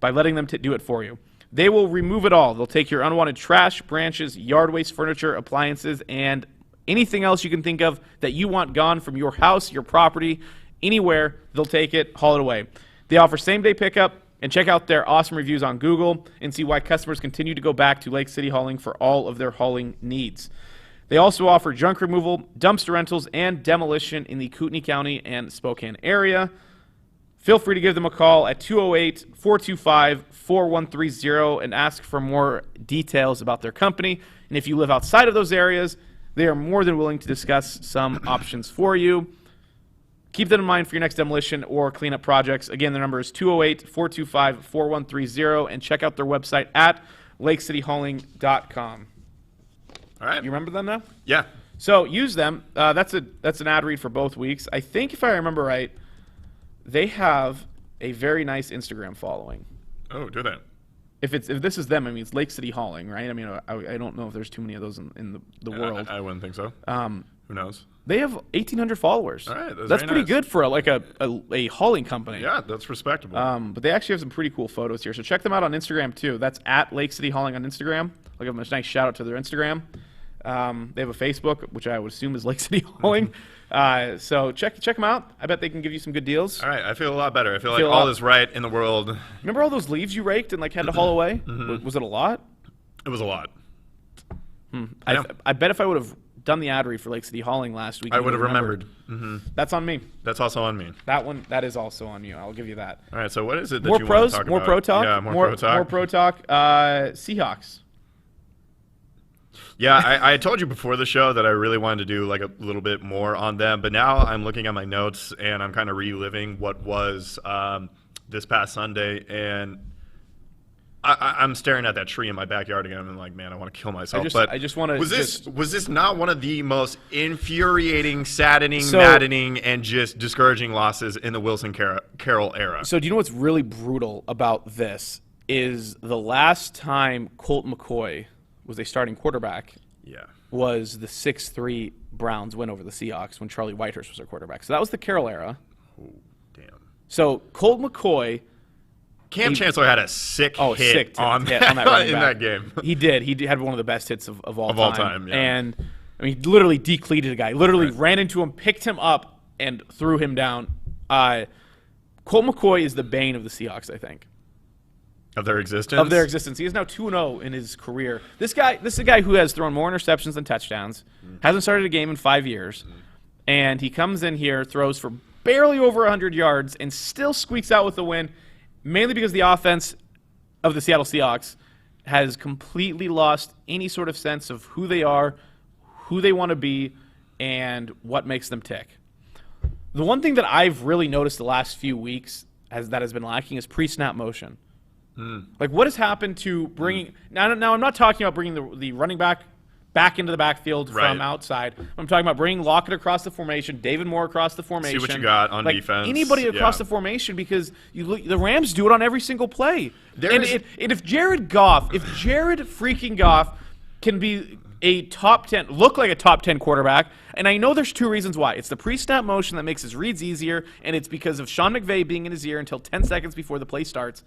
by letting them do it for you. They will remove it all. They'll take your unwanted trash, branches, yard waste, furniture, appliances, and anything else you can think of that you want gone from your house, your property, anywhere. They'll take it, haul it away. They offer same-day pickup, and check out their awesome reviews on Google and see why customers continue to go back to Lake City Hauling for all of their hauling needs. They also offer junk removal, dumpster rentals, and demolition in the Kootenai County and Spokane area. Feel free to give them a call at 208-425-4130 and ask for more details about their company. And if you live outside of those areas, they are more than willing to discuss some options for you. Keep that in mind for your next demolition or cleanup projects. Again, their number is 208-425-4130, and check out their website at lakecityhauling.com. All right. You remember them now? Yeah. So use them. That's an ad read for both weeks. I think if I remember right, they have a very nice Instagram following. Oh, do they? If this is them, I mean, it's Lake City Hauling, right? I mean, I don't know if there's too many of those in the world. I wouldn't think so. Who knows? They have 1,800 followers. All right, that's pretty good for a hauling company. Yeah, that's respectable. But they actually have some pretty cool photos here. So check them out on Instagram too. That's at Lake City Hauling on Instagram. I'll give them a nice shout out to their Instagram. They have a Facebook, which I would assume is Lake City Hauling. So check them out. I bet they can give you some good deals. All right, I feel a lot better. I feel like all is right in the world. Remember all those leaves you raked and had to haul away? Was it a lot? It was a lot. I bet if I would have done the ad read for Lake City Hauling last week, I would have remembered. That's on me. That's also on me. That is also on you. I'll give you that. All right, so what is it that more you pros, want to talk more about? pro talk? Yeah, more pro talk. More pro talk. Seahawks. Yeah, I told you before the show that I really wanted to do a little bit more on them, but now I'm looking at my notes and I'm kind of reliving what was this past Sunday, and I'm staring at that tree in my backyard again. I'm like, man, I want to kill myself. I just want to. Was this not one of the most infuriating, saddening, maddening, and just discouraging losses in the Wilson Carroll era? So do you know what's really brutal about this is the last time Colt McCoy was a starting quarterback was the 6-3 Browns win over the Seahawks when Charlie Whitehurst was their quarterback. So that was the Carroll era. Oh, damn. So Colt McCoy. Cam Chancellor had a sick hit on that in that game. He did. He had one of the best hits of all time. Of all time, yeah. And, I mean, he literally decleated a guy. Literally ran into him, picked him up, and threw him down. Colt McCoy is the bane of the Seahawks, I think. Of their existence? He is now 2-0 in his career. This is a guy who has thrown more interceptions than touchdowns, hasn't started a game in 5 years, and he comes in here, throws for barely over 100 yards, and still squeaks out with the win, mainly because the offense of the Seattle Seahawks has completely lost any sort of sense of who they are, who they want to be, and what makes them tick. The one thing that I've really noticed the last few weeks that has been lacking is pre-snap motion. Like, what has happened to bringing now I'm not talking about bringing the running back into the backfield from outside. I'm talking about bringing Lockett across the formation, David Moore across the formation. See what you got on defense. Anybody across the formation, because the Rams do it on every single play. If Jared freaking Goff can be look like a top 10 quarterback. And I know there's two reasons why. It's the pre-snap motion that makes his reads easier, and it's because of Sean McVay being in his ear until 10 seconds before the play starts.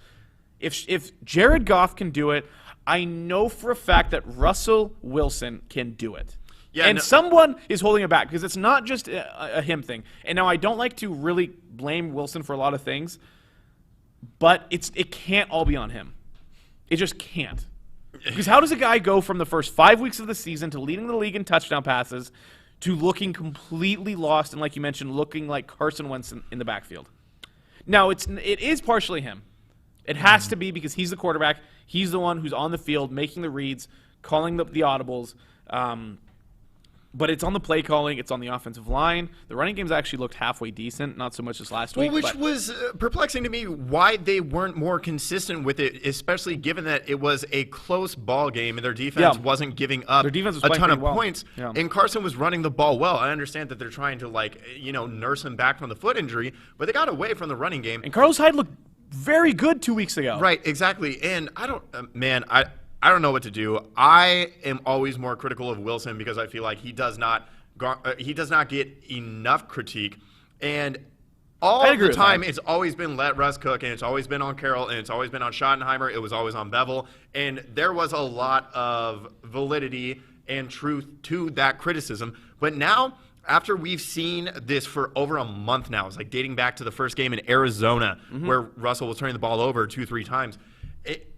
If Jared Goff can do it, I know for a fact that Russell Wilson can do it. Yeah, and someone is holding it back because it's not just a him thing. And now I don't like to really blame Wilson for a lot of things, but it can't all be on him. It just can't. Because how does a guy go from the first 5 weeks of the season to leading the league in touchdown passes to looking completely lost and, like you mentioned, looking like Carson Wentz in the backfield? Now, it is partially him. It has to be because he's the quarterback. He's the one who's on the field making the reads, calling the audibles. But it's on the play calling. It's on the offensive line. The running game's actually looked halfway decent, not so much as last week. Which was perplexing to me why they weren't more consistent with it, especially given that it was a close ball game and their defense wasn't giving up a ton of points. Yeah. And Carson was running the ball well. I understand that they're trying to nurse him back from the foot injury, but they got away from the running game. And Carlos Hyde looked very good 2 weeks ago. Right, exactly. And I don't know what to do. I am always more critical of Wilson because I feel like he does not get enough critique. And all the time, it's always been let Russ cook, and it's always been on Carroll, and it's always been on Schottenheimer. It was always on Bevel. And there was a lot of validity and truth to that criticism. But now, after we've seen this for over a month now, it's like dating back to the first game in Arizona where Russell was turning the ball over 2-3 times.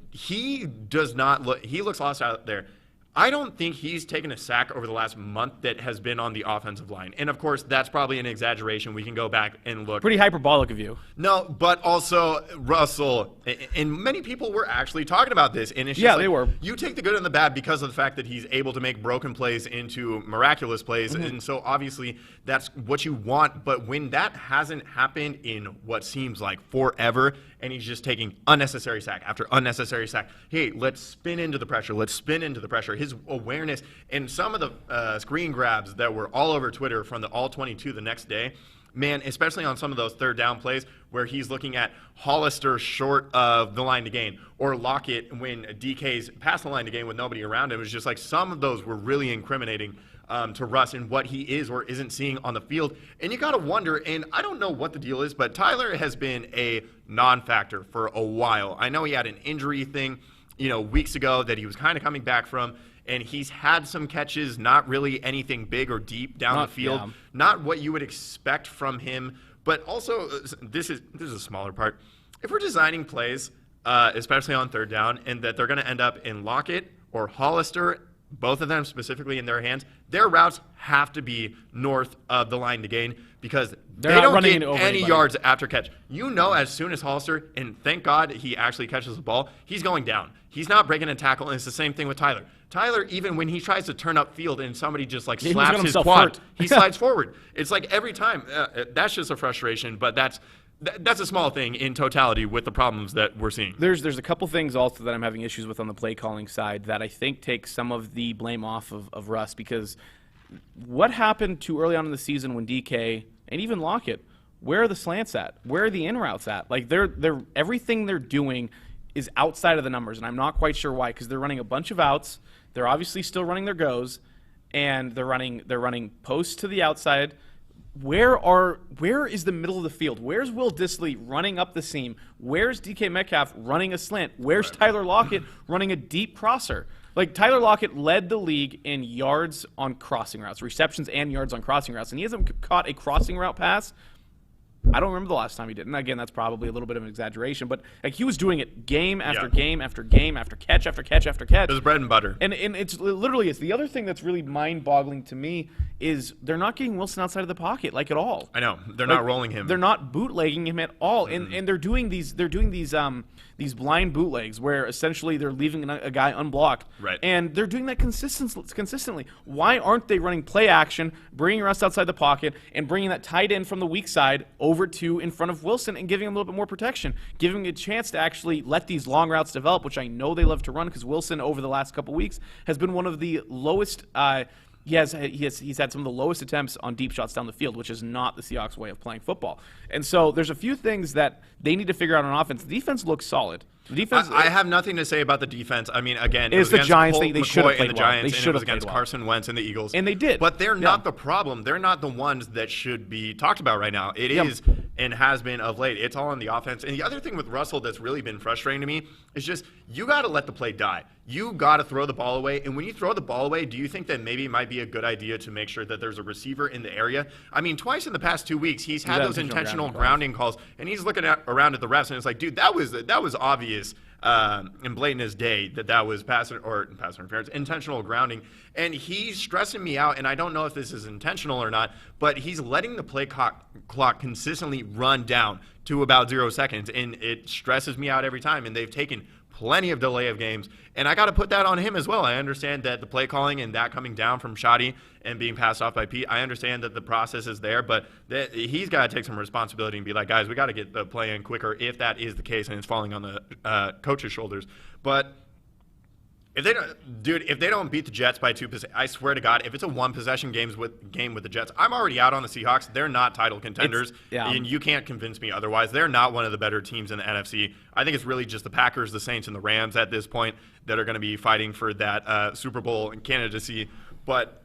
He does not look – he looks lost out there. I don't think he's taken a sack over the last month that has been on the offensive line. And, of course, that's probably an exaggeration. We can go back and look. Pretty hyperbolic of you. No, but also Russell, and many people were actually talking about this. And it's just they were. You take the good and the bad because of the fact that he's able to make broken plays into miraculous plays. And so, obviously, that's what you want. But when that hasn't happened in what seems like forever, and he's just taking unnecessary sack after unnecessary sack. Hey, let's spin into the pressure. Let's spin into the pressure. His awareness and some of the screen grabs that were all over Twitter from the All-22 the next day, man, especially on some of those third down plays where he's looking at Hollister short of the line to gain or Lockett when DK's past the line to gain with nobody around him. It was just like some of those were really incriminating to Russ and what he is or isn't seeing on the field. And you got to wonder, and I don't know what the deal is, but Tyler has been a non-factor for a while. I know he had an injury thing, weeks ago that he was kind of coming back from, and he's had some catches, not really anything big or deep down the field, not what you would expect from him. But also, this is a smaller part. If we're designing plays, especially on third down, and that they're going to end up in Lockett or Hollister, both of them specifically in their hands, their routes have to be north of the line to gain because they don't get any yards after catch. As soon as Hollister, and thank God he actually catches the ball, he's going down. He's not breaking a tackle, and it's the same thing with Tyler. Tyler, even when he tries to turn up field and somebody just slaps his quad, he slides forward. It's like every time. That's just a frustration, but that's a small thing in totality with the problems that we're seeing. There's a couple things also that I'm having issues with on the play calling side that I think take some of the blame off of Russ, because what happened too early on in the season when DK and even Lockett, where are the slants at? Where are the in routes at? Like they're everything they're doing is outside of the numbers, and I'm not quite sure why, because they're running a bunch of outs. They're obviously still running their goes, and they're running posts to the outside. Where is the middle of the field? Where's Will Dissly running up the seam? Where's DK Metcalf running a slant? Where's Tyler Lockett running a deep crosser? Like, Tyler Lockett led the league in yards on crossing routes, receptions and yards on crossing routes, and he hasn't caught a crossing route pass. I don't remember the last time he did. And again, that's probably a little bit of an exaggeration, but he was doing it game after game after game after catch after catch after catch. It was bread and butter. And it's literally the other thing that's really mind-boggling to me is they're not getting Wilson outside of the pocket at all. I know. They're not rolling him. They're not bootlegging him at all. Mm-hmm. And they're doing these blind bootlegs where essentially they're leaving a guy unblocked. Right. And they're doing that consistently. Why aren't they running play action, bringing Russ outside the pocket, and bringing that tight end from the weak side over to in front of Wilson and giving him a little bit more protection, giving him a chance to actually let these long routes develop, which I know they love to run because Wilson over the last couple weeks has been one of the lowest he's had some of the lowest attempts on deep shots down the field, which is not the Seahawks' way of playing football. And so there's a few things that they need to figure out on offense. The defense looks solid. The defense. I have nothing to say about the defense. I mean, again, it was the against Giants. Colt They should have McCoy played and the well. Giants, They and should it was have played against well. Carson Wentz and the Eagles. And they did. But they're not the problem. They're not the ones that should be talked about right now. It is and has been of late. It's all on the offense. And the other thing with Russell that's really been frustrating to me is just you got to let the play die. You got to throw the ball away. And when you throw the ball away, do you think that maybe it might be a good idea to make sure that there's a receiver in the area? I mean, twice in the past 2 weeks, he's had those intentional grounding calls, and he's looking around at the refs, and it's like, dude, that was obvious and blatant as day that was pass interference, intentional grounding. And he's stressing me out, and I don't know if this is intentional or not, but he's letting the play clock consistently run down to about 0 seconds, and it stresses me out every time. And they've taken plenty of delay of games, and I got to put that on him as well. I understand that the play calling and that coming down from Shoddy and being passed off by Pete, I understand that the process is there, but he's got to take some responsibility and be like, guys, we got to get the play in quicker if that is the case and it's falling on the coach's shoulders. But if they don't beat the Jets by 2 possessions, I swear to God, if it's a 1-possession game with the Jets, I'm already out on the Seahawks. They're not title contenders, and you can't convince me otherwise. They're not one of the better teams in the NFC. I think it's really just the Packers, the Saints, and the Rams at this point that are going to be fighting for that Super Bowl candidacy. But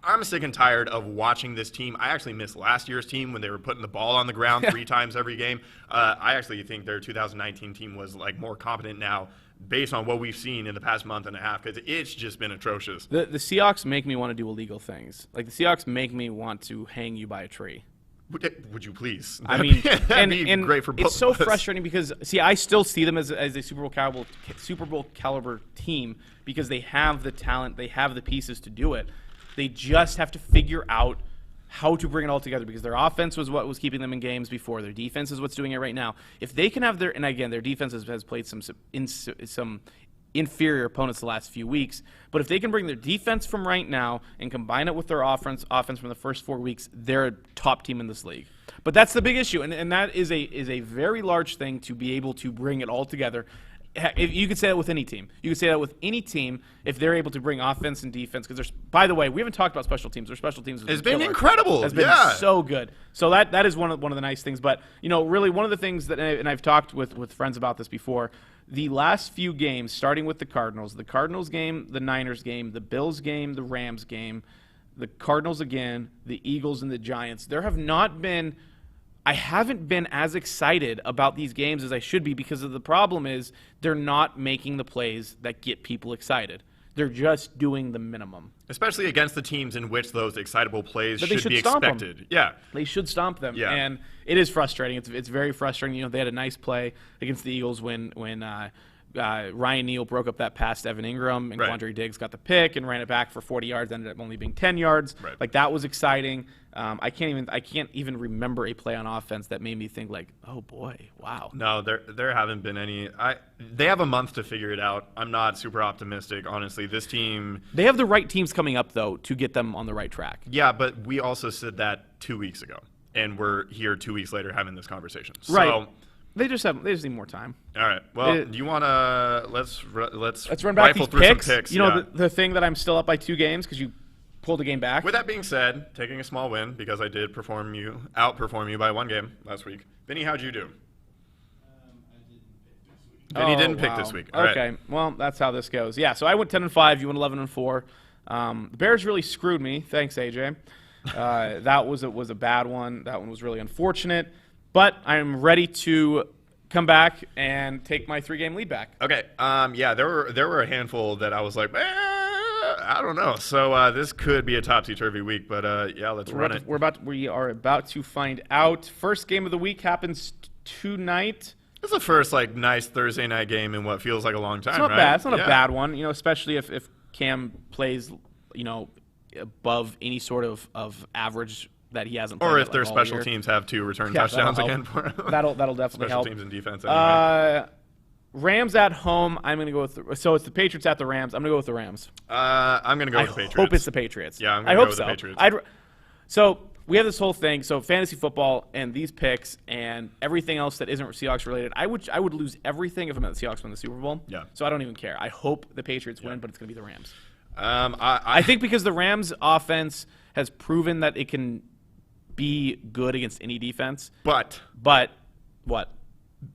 I'm sick and tired of watching this team. I actually missed last year's team when they were putting the ball on the ground 3 times every game. I actually think their 2019 team was more competent now, based on what we've seen in the past month and a half, because it's just been atrocious. The Seahawks make me want to do illegal things. The Seahawks make me want to hang you by a tree. Would you please? I mean, that'd be great for both it's so of us. frustrating because, I still see them as a Super Bowl caliber team because they have the talent, they have the pieces to do it. They just have to figure out how to bring it all together because their offense was what was keeping them in games before. Their defense is what's doing it right now. If they can have their defense has played some inferior opponents the last few weeks, but if they can bring their defense from right now and combine it with their offense from the first 4 weeks, they're a top team in this league. But that's the big issue, and that is a very large thing to be able to bring it all together. If you could say that with any team. You could say that with any team if they're able to bring offense and defense. Because there's, by the way, we haven't talked about special teams. Their special teams has been incredible. Has been so good. So that is one of the nice things. But really one of the things that, and I've talked with friends about this before. The last few games, starting with the Cardinals game, the Niners game, the Bills game, the Rams game, the Cardinals again, the Eagles and the Giants. I haven't been as excited about these games as I should be because of the problem is they're not making the plays that get people excited. They're just doing the minimum. Especially against the teams in which those excitable plays should be expected. Them. Yeah. They should stomp them. Yeah. And it is frustrating. It's very frustrating. They had a nice play against the Eagles when Ryan Neal broke up that pass to Evan Ingram and Quandre Diggs got the pick and ran it back for 40 yards, ended up only being 10 yards. Right. That was exciting. I can't even remember a play on offense that made me think oh boy, wow. No, there haven't been any. They have a month to figure it out. I'm not super optimistic, honestly. This team. They have the right teams coming up though to get them on the right track. Yeah, but we also said that 2 weeks ago, and we're here 2 weeks later having this conversation. Right. So, They just need more time. All right. Well, do you want to let's run back these picks. Some picks. The thing that I'm still up by 2 games because you pulled a game back. With that being said, taking a small win because I did outperform you by 1 game last week. Vinny, how'd you do? Vinny didn't pick this week. All okay. Right. Well, that's how this goes. Yeah. So I went 10-5. You went 11-4. The Bears really screwed me. Thanks, AJ. That was a bad one. That one was really unfortunate. But I'm ready to come back and take my 3-game lead back. Okay. Yeah, there were a handful that I was like, I don't know. So this could be a topsy-turvy week, but yeah, let's run it. We are about to find out. First game of the week happens tonight. It's the first nice Thursday night game in what feels like a long time. It's not right? bad. It's not a bad one. Especially if Cam plays, above any sort of average that he hasn't played. Or if their all special year. teams have 2 return touchdowns again for him. That'll definitely special help. Teams and defense. Anyway. Rams at home. I'm going to go with. So it's the Patriots at the Rams. I'm going to go with the Rams. I'm going to go with the Patriots. I hope it's the Patriots. Yeah, I'm going to go with the Patriots. So we have this whole thing. So fantasy football and these picks and everything else that isn't Seahawks related. I would lose everything if I'm at the Seahawks win the Super Bowl. Yeah. So I don't even care. I hope the Patriots win, but it's going to be the Rams. I think because the Rams' offense has proven that it can be good against any defense. But what?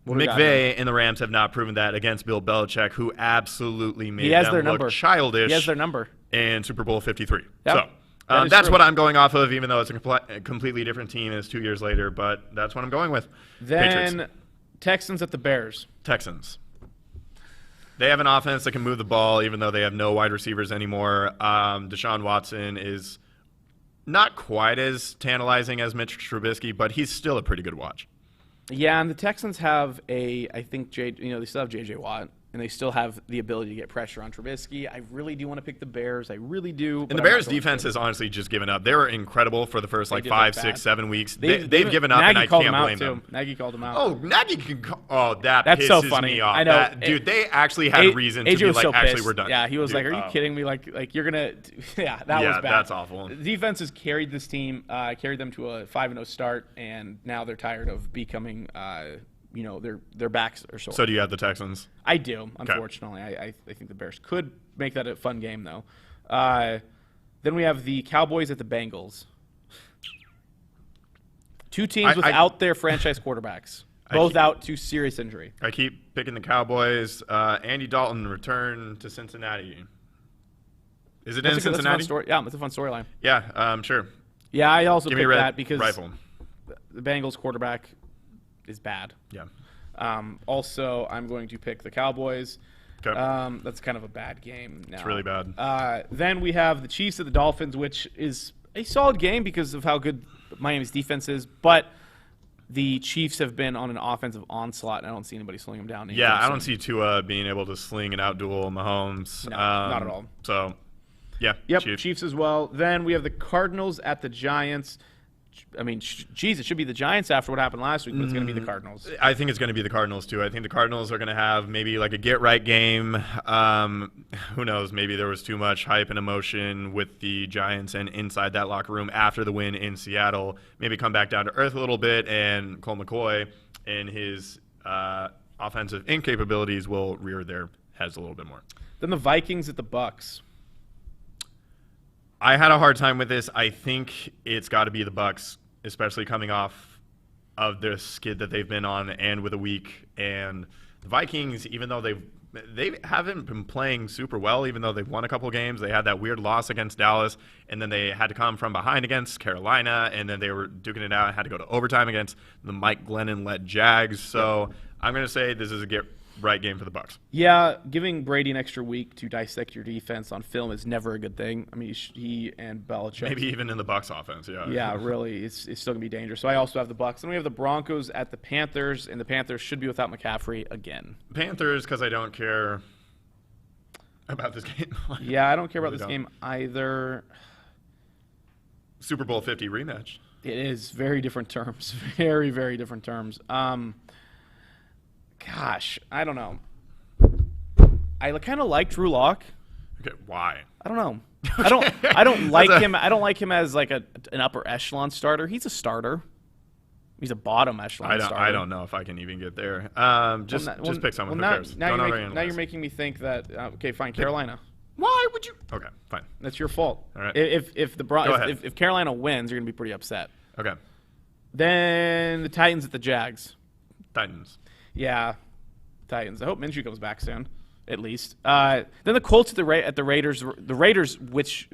McVay and the Rams have not proven that against Bill Belichick, who absolutely made them their look number. childish. He has their number. In Super Bowl 53. Yep. So that's what I'm going off of, even though it's a completely different team and it's 2 years later. But that's what I'm going with. Then Patriots. Texans at the Bears. Texans. They have an offense that can move the ball, even though they have no wide receivers anymore. Deshaun Watson is not quite as tantalizing as Mitch Trubisky, but he's still a pretty good watch. Yeah, and the Texans have they still have J.J. Watt, and they still have the ability to get pressure on Trubisky. I really do want to pick the Bears. I really do. And the Bears' defense has honestly just given up. They were incredible for the first 5, 6, 7 weeks. They've given up, and I can't blame them. Nagy called them out. Oh, Nagy can that That's pisses so funny. me off. I know. Dude, they actually had reason to be like, actually, we're done. Yeah, he was Dude, like, are you kidding me? Like you're going to – yeah, that was bad. That's awful. The defense has carried this team, carried them to a 5-0 start, and now they're tired of becoming their backs are sore. So do you have the Texans? I do, unfortunately. Okay. I think the Bears could make that a fun game, though. Then we have the Cowboys at the Bengals. Two teams without their franchise quarterbacks, both out to serious injury. I keep picking the Cowboys. Andy Dalton return to Cincinnati. Is it in Cincinnati? That's a fun story. Yeah, it's a fun storyline. Yeah, sure. Yeah, I also Give picked me that because rifle. The Bengals quarterback is bad. Yeah. Also, I'm going to pick the Cowboys. Okay. That's kind of a bad game now. It's really bad. Then we have the Chiefs at the Dolphins, which is a solid game because of how good Miami's defense is. But the Chiefs have been on an offensive onslaught, and I don't see anybody slowing them down. Yeah, I don't see Tua being able to sling and outduel Mahomes. No, not at all. So, yeah. Yep, Chiefs as well. Then we have the Cardinals at the Giants. I mean, geez, it should be the Giants after what happened last week, but it's going to be the Cardinals. I think it's going to be the Cardinals, too. I think the Cardinals are going to have maybe like a get-right game. Who knows? Maybe there was too much hype and emotion with the Giants and inside that locker room after the win in Seattle. Maybe come back down to earth a little bit, and Colt McCoy and his offensive incapabilities will rear their heads a little bit more. Then the Vikings at the Bucks. I had a hard time with this. I think it's got to be the Bucks, especially coming off of the skid that they've been on and with a week. And the Vikings, even though they haven't been playing super well, even though they've won a couple games. They had that weird loss against Dallas, and then they had to come from behind against Carolina, and then they were duking it out and had to go to overtime against the Mike Glennon-led Jags. So I'm going to say this is a get-right game for the Bucks. Yeah, giving Brady an extra week to dissect your defense on film is never a good thing. I mean, he and Belichick. Maybe even in the Bucks offense, yeah. Yeah, really, it's still going to be dangerous. So I also have the Bucks. And we have the Broncos at the Panthers, and the Panthers should be without McCaffrey again. Panthers, because I don't care about this game. Yeah, I don't care about this game either. Super Bowl 50 rematch. It is very different terms. Very, very different terms. Gosh, I don't know. I kind of like Drew Lock. Okay, why? I don't know. I don't like him. I don't like him as like an upper echelon starter. He's a starter. He's a bottom echelon starter. I don't know if I can even get there. Just pick someone. Who cares? Now you're making me think that. Okay, fine. Carolina. Why would you? Okay, fine. That's your fault. All right. If Carolina wins, you're gonna be pretty upset. Okay. Then the Titans at the Jags. Titans. Yeah, Titans. I hope Minshew comes back soon, at least. Then the Colts at the Raiders. The Raiders,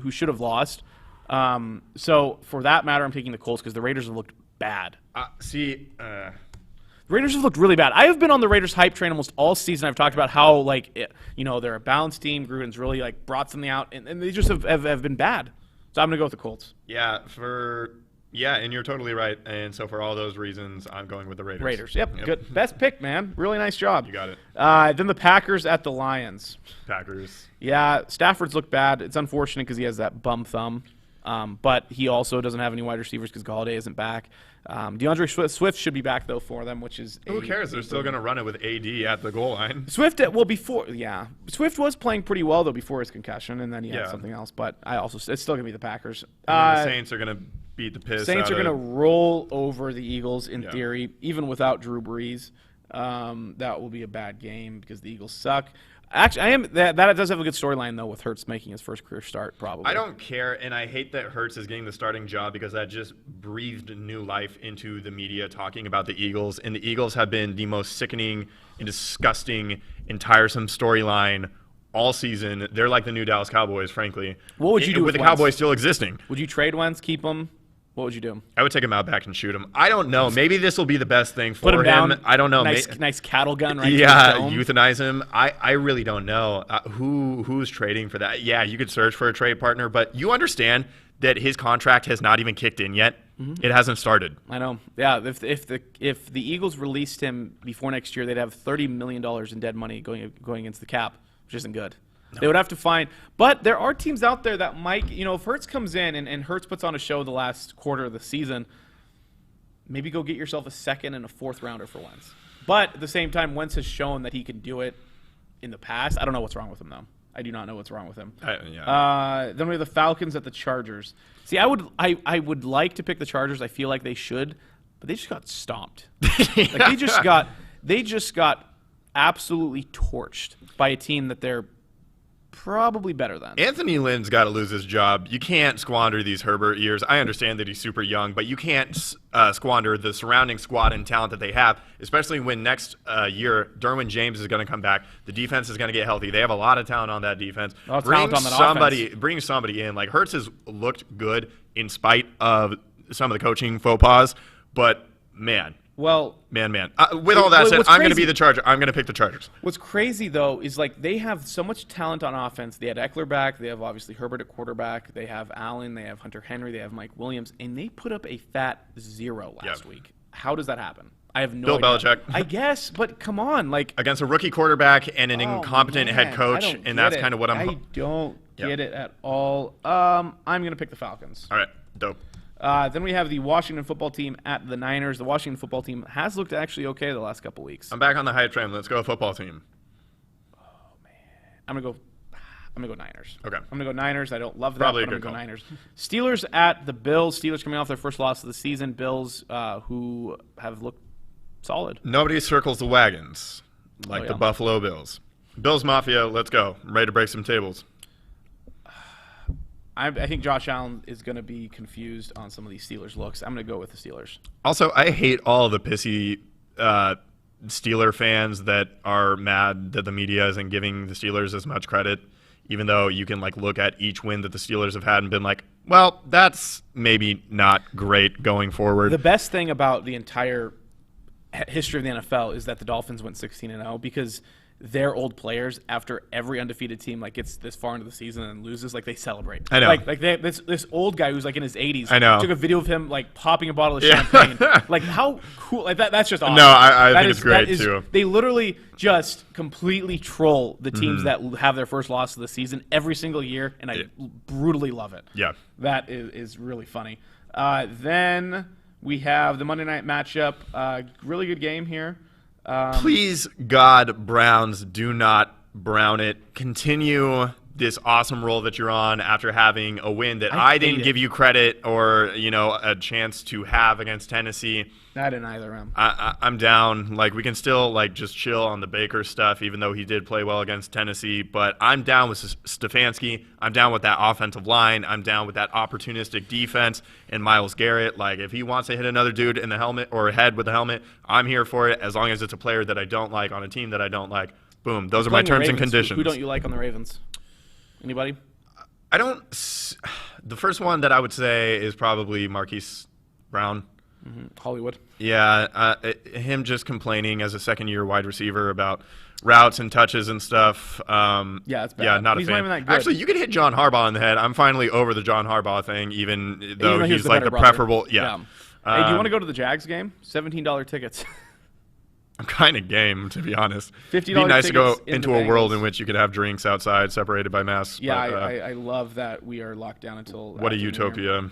who should have lost. So for that matter, I'm taking the Colts because the Raiders have looked bad. The Raiders have looked really bad. I have been on the Raiders hype train almost all season. I've talked about how they're a balanced team. Gruden's really brought something out, and they just have been bad. So I'm gonna go with the Colts. Yeah, and you're totally right. And so for all those reasons, I'm going with the Raiders. Yep. Good. Best pick, man. Really nice job. You got it. Then the Packers at the Lions. Packers. Yeah, Stafford's looked bad. It's unfortunate because he has that bum thumb. But he also doesn't have any wide receivers because Galladay isn't back. DeAndre Swift should be back, though, for them, which is who cares? They're still going to run it with AD at the goal line. Swift was playing pretty well, though, before his concussion, and then he had something else. But it's still going to be the Packers. The Saints are going to beat the piss Saints out are going to roll over the Eagles in theory, even without Drew Brees. That will be a bad game because the Eagles suck. Actually, I am. That does have a good storyline though, with Hurts making his first career start. Probably. I don't care, and I hate that Hurts is getting the starting job because that just breathed new life into the media talking about the Eagles. And the Eagles have been the most sickening and disgusting and tiresome storyline all season. They're like the new Dallas Cowboys, frankly. What would you do with the Wentz? Cowboys still existing? Would you trade Wentz, keep him? What would you do? I would take him out back and shoot him. I don't know. Maybe this will be the best thing for Put him down. I don't know. Nice cattle gun, right? Yeah, to his dome. euthanize him. I really don't know who's trading for that. Yeah, you could search for a trade partner, but you understand that his contract has not even kicked in yet. It hasn't started. I know. Yeah, if the Eagles released him before next year, they'd have $30 million in dead money going against the cap, which isn't good. No. They would have to find – but there are teams out there that might – if Hurts comes in and Hurts puts on a show the last quarter of the season, maybe go get yourself a second and a fourth rounder for Wentz. But at the same time, Wentz has shown that he can do it in the past. I don't know what's wrong with him, though. I do not know what's wrong with him. Then we have the Falcons at the Chargers. See, I would like to pick the Chargers. I feel like they should, but they just got stomped. Like they just got absolutely torched by a team that they're probably better than. Anthony Lynn's got to lose his job. You can't squander these Herbert years. I understand that he's super young, but you can't squander the surrounding squad and talent that they have, especially when next year Derwin James is going to come back. The defense is going to get healthy. They have a lot of talent on that defense. Bring somebody in. Like, Hurts has looked good in spite of some of the coaching faux pas, but man. Well, with all that said, I'm going to be the Charger. I'm going to pick the Chargers. What's crazy, though, is like they have so much talent on offense. They had Eckler back. They have obviously Herbert at quarterback. They have Allen. They have Hunter Henry. They have Mike Williams. And they put up a fat 0 last week. How does that happen? I have no idea. Bill Belichick. I guess, but come on. Like against a rookie quarterback and an incompetent head coach, and that's kind of what I don't get it at all. I'm going to pick the Falcons. All right. Dope. Then we have the Washington football team at the Niners. The Washington football team has looked actually okay the last couple weeks. I'm back on the hype train. Let's go football team. Oh, man. I'm going to go Niners. Okay. I'm going to go Niners. I don't love that, Probably but I'm going to go Niners. Steelers at the Bills. Steelers coming off their first loss of the season. Bills, who have looked solid. Nobody circles the wagons like the Buffalo Bills. Bills Mafia, let's go. I'm ready to break some tables. I think Josh Allen is going to be confused on some of these Steelers looks. I'm going to go with the Steelers. Also, I hate all the pissy Steeler fans that are mad that the media isn't giving the Steelers as much credit, even though you can look at each win that the Steelers have had and been like, well, that's maybe not great going forward. The best thing about the entire history of the NFL is that the Dolphins went 16-0 because their old players, after every undefeated team gets this far into the season and loses, they celebrate. I know. This old guy who's in his 80s. I know. Took a video of him popping a bottle of champagne. How cool! That's just awesome. No, I think it's great too. They literally just completely troll the teams that have their first loss of the season every single year, and I brutally love it. Yeah, that is really funny. Then we have the Monday night matchup. Really good game here. Please, God, Browns, do not brown it. Continue this awesome roll that you're on after having a win that I didn't give you credit or a chance to have against Tennessee. I didn't either. I'm down. We can still just chill on the Baker stuff, even though he did play well against Tennessee. But I'm down with Stefanski. I'm down with that offensive line. I'm down with that opportunistic defense and Myles Garrett. If he wants to hit another dude in the helmet or head with the helmet, I'm here for it. As long as it's a player that I don't like on a team that I don't like. Boom. Those are my terms and conditions. Who don't you like on the Ravens? Anybody? I don't. The first one that I would say is probably Marquise Brown. Hollywood. Yeah, him just complaining as a second-year wide receiver about routes and touches and stuff. Yeah, it's bad. Yeah, not a fan. Not even that good. Actually, you could hit John Harbaugh in the head. I'm finally over the John Harbaugh thing, even though he's the preferable. Yeah. Hey, do you want to go to the Jags game? $17 tickets. I'm kind of game, to be honest. $50 It'd be nice to go into a world Bengals. in which you could have drinks outside, separated by masks. Yeah, but, I love that we are locked down until. What a utopia.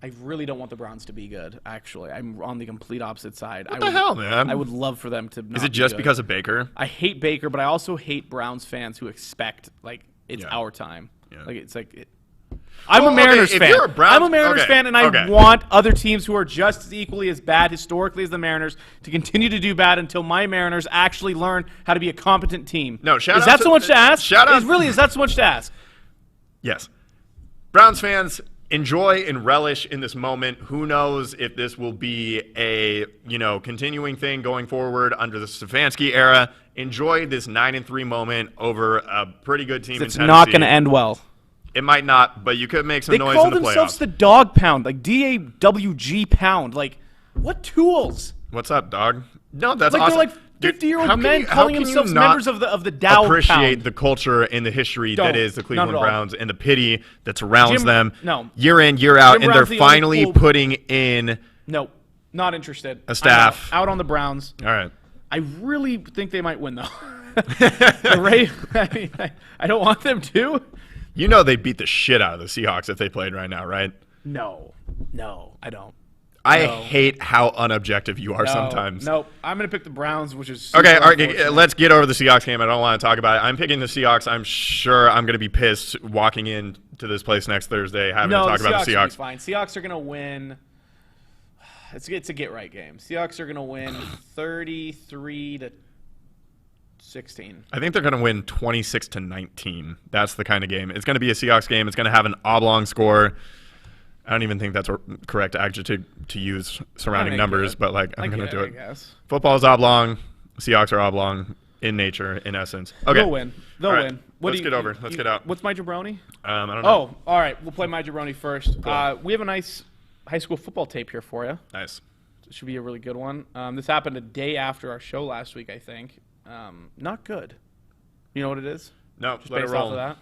I really don't want the Browns to be good, actually. I'm on the complete opposite side. What the hell, man? I would love for them to not Is it be just good. because of Baker? I hate Baker, but I also hate Browns fans who expect, it's our time. Yeah. I'm a Mariners if fan. you're a Browns- I'm a Mariners fan, and I want other teams who are just as equally as bad historically as the Mariners to continue to do bad until my Mariners actually learn how to be a competent team. No, shout is out that to- so much to ask? shout out- Is that so much to ask? Yes. Browns fans, enjoy and relish in this moment. Who knows if this will be a, continuing thing going forward under the Stefanski era. Enjoy this 9-3 moment over a pretty good team in It's Tennessee. not going to end well. It might not, but you could make some They noise call in the themselves playoffs. the Dog Pound, like DAWG Pound. Like, what tools? What's up, dog? No, that's Like awesome. they're like Dude, 50-year-old how can men you- how calling can you themselves not members of the Dow appreciate Pound. the culture and the history that is the not at Cleveland all. Browns and the pity that surrounds them No. year in, year out, Jim and Brown's they're the only finally cool- putting in No, not interested. a staff. I'm out on the Browns. All right. I really think they might win, though. The Ravens, I don't want them to. You know they beat the shit out of the Seahawks if they played right now, right? No, I don't. I No. hate how unobjective you are sometimes. Nope. I'm going to pick the Browns, which is Okay, super all right, unfortunate. let's get over the Seahawks game. I don't want to talk about it. I'm picking the Seahawks. I'm sure I'm going to be pissed walking into this place next Thursday having to talk about the will be Seahawks. fine. Seahawks are going to win. It's a get-right game. Seahawks are going to win 33-16. I think they're going to win 26-19. That's the kind of game. It's going to be a Seahawks game. It's going to have an oblong score. I don't even think that's a correct adjective to use surrounding numbers, but I'm going to do it. I guess. Football is oblong. Seahawks are oblong in nature, in essence. Okay. They'll win. They'll All right. win. Let's get over. Let's get out. What's my jabroni? I don't know. Oh, all right. We'll play my jabroni first. Cool. We have a nice high school football tape here for you. Nice. It should be a really good one. This happened a day after our show last week, I think. Not good. You know what it is? No, Just let it based roll. off of that.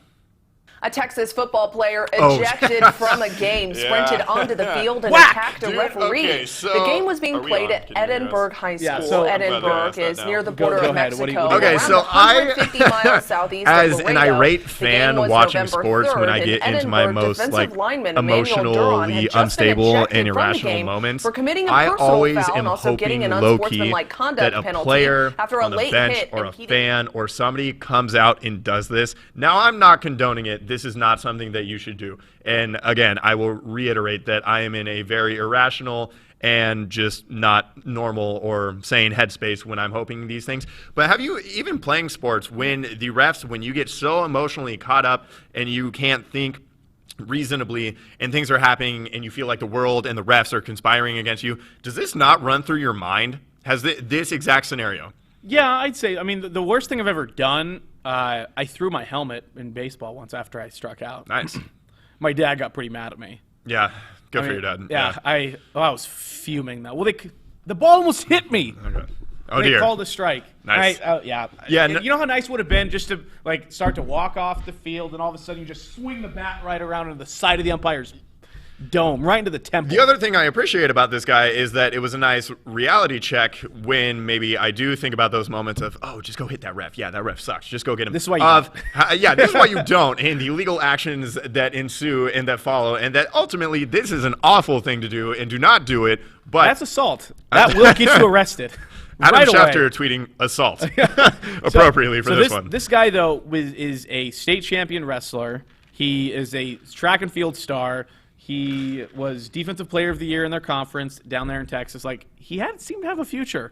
A Texas football player Oh. ejected from a game, sprinted onto the field, and Whack! attacked a Dude, referee. okay, so the game was being are we played on? at Can you hear us? Edinburgh High School. Yeah, so- I'm glad they Edinburgh asked that is now. near the Go border of ahead. What do you- Mexico. Okay, around so 150 miles southeast as of an Laredo. irate The fan game was watching November sports, when 3rd, I get and into my Edinburgh most defensive lineman Emmanuel Duran had emotionally just been unstable ejected and from the irrational game moments, for committing a I personal always foul am and also getting hoping an low key unsportsmanlike that conduct a penalty player after a on the late bench hit or a impeded- fan or somebody comes out and does this. Now, I'm not condoning it. This is not something that you should do. And again, I will reiterate that I am in a very irrational and just not normal or sane headspace when I'm hoping these things. But have you, even playing sports, when the refs, when you get so emotionally caught up and you can't think reasonably and things are happening and you feel like the world and the refs are conspiring against you, does this not run through your mind? Has this exact scenario? Yeah, I'd say. I mean, the worst thing I've ever done, I threw my helmet in baseball once after I struck out. Nice. My dad got pretty mad at me. Yeah. Good I for mean, your dad. Yeah, I was fuming though. Well, the ball almost hit me. Okay. Oh, They dear. called a strike. Nice. Yeah. Yeah, You know how nice it would have been just to start to walk off the field and all of a sudden you just swing the bat right around into the side of the umpire's dome, right into the temple. The other thing I appreciate about this guy is that it was a nice reality check when maybe I do think about those moments of, oh, just go hit that ref. Yeah, that ref sucks. Just go get him. This is why you Yeah, this is why you don't, and the legal actions that ensue and that follow, and that ultimately this is an awful thing to do, and do not do it. But That's assault. That will get you arrested. Adam right Schefter away. tweeting assault appropriately for this one. This guy, though, is a state champion wrestler. He is a track and field star. He was Defensive Player of the Year in their conference down there in Texas. He seemed to have a future.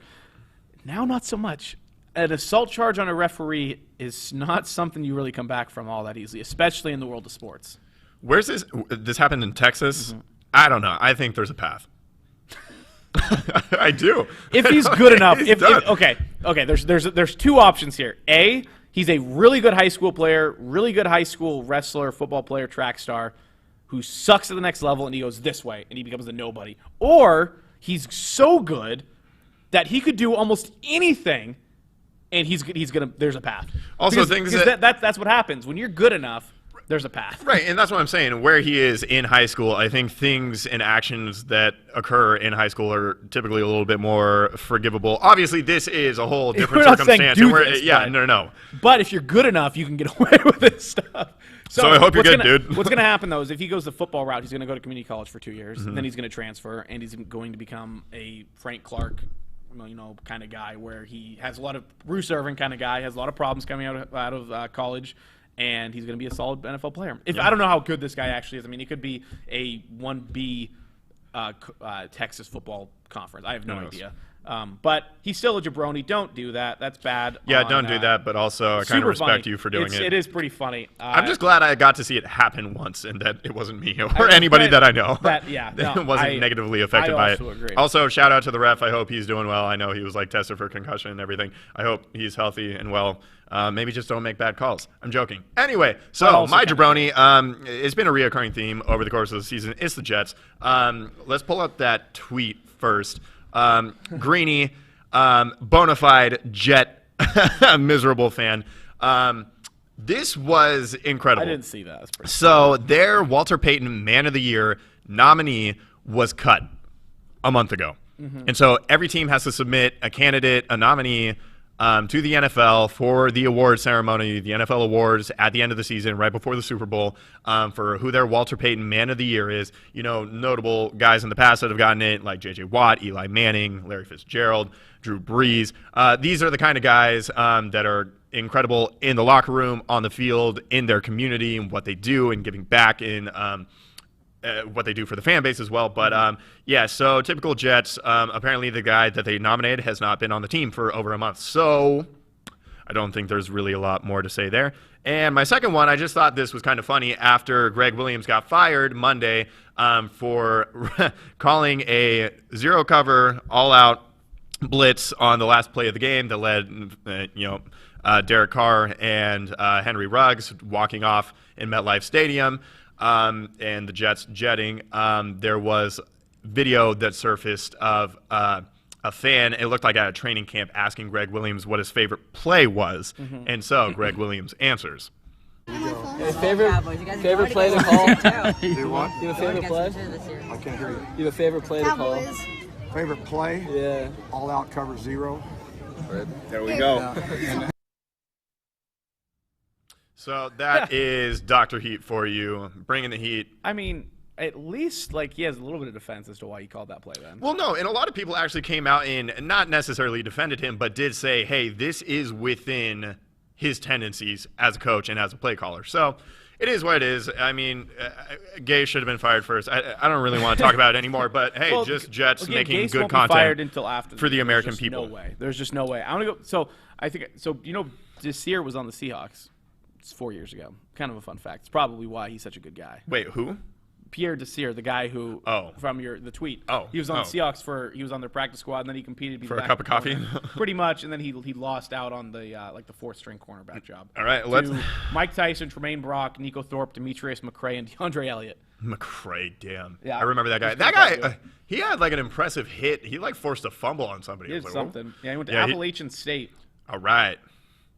Now, not so much. An assault charge on a referee is not something you really come back from all that easily, especially in the world of sports. Where's this? This happened in Texas? Mm-hmm. I don't know. I think there's a path. I do. If he's good enough, He's done. okay. There's two options here. A, he's a really good high school player, really good high school wrestler, football player, track star, who sucks at the next level, and he goes this way, and he becomes a nobody. Or he's so good that he could do almost anything, and he's gonna. There's a path. Also, that's what happens when you're good enough. There's a path. Right, and that's what I'm saying. Where he is in high school, I think things and actions that occur in high school are typically a little bit more forgivable. Obviously, this is a whole different We're not saying circumstance. do and this, yeah, but- no. But if you're good enough, you can get away with this stuff. So I hope you're what's good, dude. What's going to happen, though, is if he goes the football route, he's going to go to community college for 2 years, Mm-hmm. and then he's going to transfer, and he's going to become a Frank Clark, kind of guy where he has a lot of Bruce Irvin kind of guy, has a lot of problems coming out of college, and he's going to be a solid NFL player. I don't know how good this guy actually is. I mean, he could be a 1B Texas football conference. I have no idea. But he's still a jabroni. Don't do that. That's bad. Yeah, don't do that. But also, I kind of respect you for doing it. It is pretty funny. I'm just glad I got to see it happen once, and that it wasn't me or anybody that I know that wasn't negatively affected by it. Agree. Also, shout out to the ref. I hope he's doing well. I know he was tested for concussion and everything. I hope he's healthy and well. Maybe just don't make bad calls. I'm joking. Anyway, so my jabroni, it's been a reoccurring theme over the course of the season. It's the Jets. Let's pull up that tweet first. Greeny, bona fide Jet, miserable fan. This was incredible. I didn't see that. So their Walter Payton Man of the Year nominee was cut a month ago. Mm-hmm. And so every team has to submit a candidate, a nominee, to the NFL for the award ceremony, the NFL awards at the end of the season, right before the Super Bowl, for who their Walter Payton Man of the Year is. Notable guys in the past that have gotten it, like J.J. Watt, Eli Manning, Larry Fitzgerald, Drew Brees. These are the kind of guys that are incredible in the locker room, on the field, in their community, and what they do, and giving back in what they do for the fan base as well. But so typical Jets. Apparently the guy that they nominated has not been on the team for over a month. So I don't think there's really a lot more to say there. And my second one, I just thought this was kind of funny after Greg Williams got fired Monday for calling a zero cover all-out blitz on the last play of the game that led, Derek Carr and Henry Ruggs walking off in MetLife Stadium. And the Jets jetting. There was video that surfaced of a fan, it looked like at a training camp, asking Greg Williams what his favorite play was. Mm-hmm. And so Greg Williams answers. Favorite play to call? Do what? You have a favorite play? I can't hear you. You have a favorite play to call? Favorite play? Yeah. All out cover zero. There we go. So that is Dr. Heat for you, bringing the heat. I mean, at least he has a little bit of defense as to why he called that play then. Well, no, and a lot of people actually came out and not necessarily defended him, but did say, hey, this is within his tendencies as a coach and as a play caller. So it is what it is. I mean, Gay should have been fired first. I don't really want to talk about it anymore, but hey, just Jets making Gase good won't content be fired until after for the American There's people. No way. There's just no way. I want to go. So I think so. Desir was on the Seahawks. It's 4 years ago. Kind of a fun fact. It's probably why he's such a good guy. Wait, who? Pierre Desir, the guy who from the tweet. Oh, he was on the Seahawks he was on their practice squad, and then he competed for a cup of coffee. Pretty much, and then he lost out on the the fourth string cornerback job. All right, let's. Mike Tyson, Tremaine Brock, Nico Thorpe, Demetrius McCray, and DeAndre Elliott. McCray, damn. Yeah, I remember that guy. That guy, he had an impressive hit. He forced a fumble on somebody. He did something. Yeah, he went to Appalachian State. All right.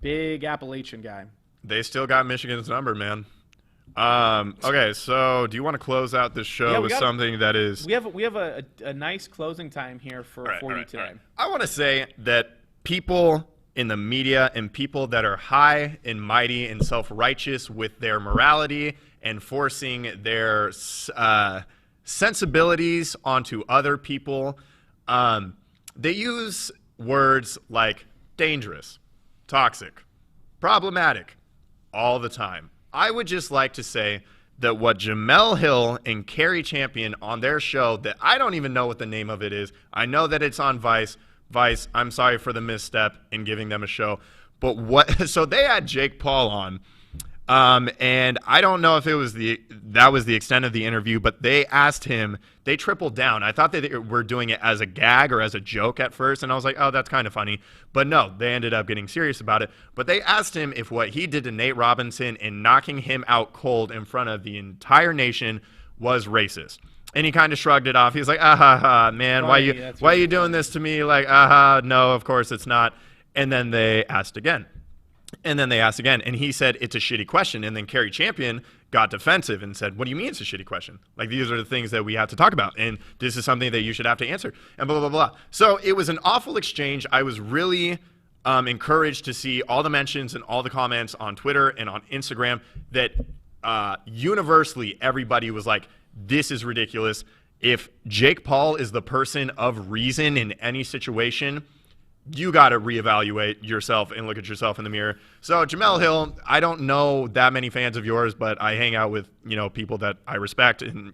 Big Appalachian guy. They still got Michigan's number, man. Okay, so do you want to close out this show with something that is? We have a nice closing time here for you today. Right. I want to say that people in the media and people that are high and mighty and self-righteous with their morality and forcing their sensibilities onto other people, they use words like dangerous, toxic, problematic all the time. I would just like to say that what Jemele Hill and Carrie Champion on their show, that I don't even know what the name of it is. I know that it's on Vice. Vice, I'm sorry for the misstep in giving them a show. But so they had Jake Paul on. And I don't know if that was the extent of the interview, but they asked him, they tripled down. I thought they were doing it as a gag or as a joke at first, and I was like, oh, that's kind of funny. But no, they ended up getting serious about it. But they asked him if what he did to Nate Robinson and knocking him out cold in front of the entire nation was racist. And he kind of shrugged it off. He was like, man, why are you doing this to me? No, of course it's not. And then they asked again. And then they asked again, and he said, it's a shitty question. And then Carrie Champion got defensive and said, what do you mean it's a shitty question? These are the things that we have to talk about, and this is something that you should have to answer, and blah, blah, blah, blah. So it was an awful exchange. I was really encouraged to see all the mentions and all the comments on Twitter and on Instagram that universally everybody was like, this is ridiculous. If Jake Paul is the person of reason in any situation, you got to reevaluate yourself and look at yourself in the mirror. So Jemele Hill, I don't know that many fans of yours, but I hang out with, people that I respect and,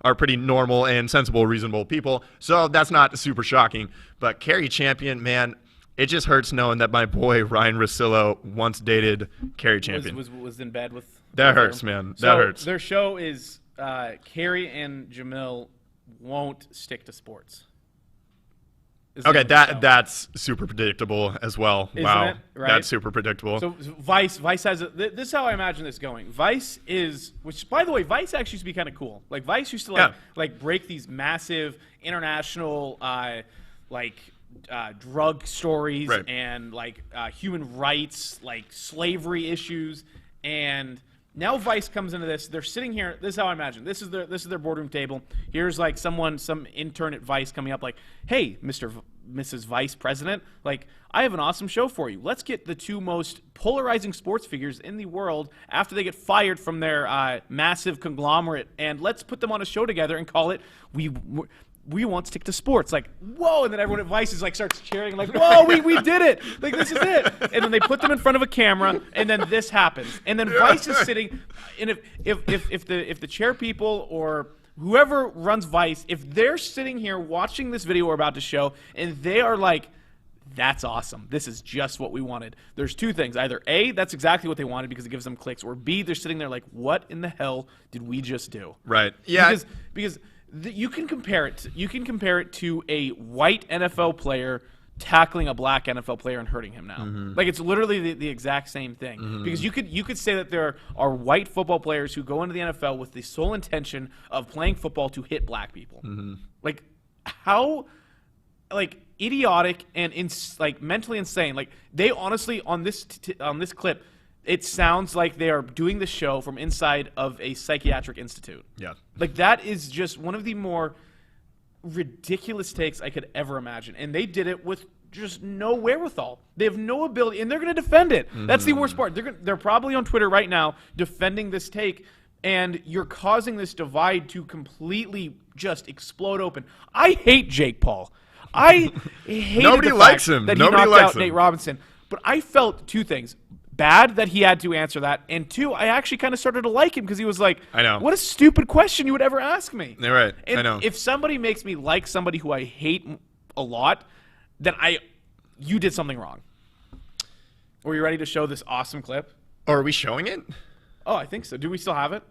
are pretty normal and sensible, reasonable people. So that's not super shocking. But Carrie Champion, man, it just hurts knowing that my boy Ryan Russillo once dated Carrie Champion. Was in bed with. That hurts, her. man. So that hurts. Their show is Carrie and Jemele won't stick to sports. Okay, that's super predictable as well. Isn't wow, it? Right? That's super predictable. So Vice has this is how I imagine this going. Vice is, which by the way, Vice actually used to be kind of cool. Like Vice used to like break these massive international drug stories Right. and human rights, like slavery issues, and now Vice comes into this. They're sitting here. This is how I imagine. This is their boardroom table. Here's some intern at Vice coming up like, hey, Mrs. Vice President, I have an awesome show for you. Let's get the two most polarizing sports figures in the world after they get fired from their massive conglomerate, and let's put them on a show together and call it We won't stick to sports. Whoa, and then everyone at Vice is starts cheering, whoa, we did it. This is it. And then they put them in front of a camera, and then this happens. And then Vice is sitting, and if the chair people or whoever runs Vice, if they're sitting here watching this video we're about to show, and they are like, that's awesome. This is just what we wanted. There's two things. Either A, that's exactly what they wanted because it gives them clicks, or B, they're sitting there like, what in the hell did we just do? Right. Yeah. Because you can compare it. You can compare it to a white NFL player tackling a black NFL player and hurting him now. Mm-hmm. It's literally the exact same thing. Mm-hmm. Because you could say that there are white football players who go into the NFL with the sole intention of playing football to hit black people. Mm-hmm. How idiotic and mentally insane. They honestly on this clip, it sounds like they are doing the show from inside of a psychiatric institute. Yeah. That is just one of the more ridiculous takes I could ever imagine. And they did it with just no wherewithal. They have no ability, and they're going to defend it. Mm-hmm. That's the worst part. They're probably on Twitter right now defending this take, and you're causing this divide to completely just explode open. I hate Jake Paul. I hate Nobody likes him. That Nobody he knocked likes out him. Nate Robinson. But I felt two things. Bad that he had to answer that, and two, I actually kind of started to like him because he was like, I know. What a stupid question you would ever ask me. You're right. And I know. if somebody makes me like somebody who I hate a lot, then you did something wrong. Are you ready to show this awesome clip? Oh, are we showing it? Oh, I think so. Do we still have it?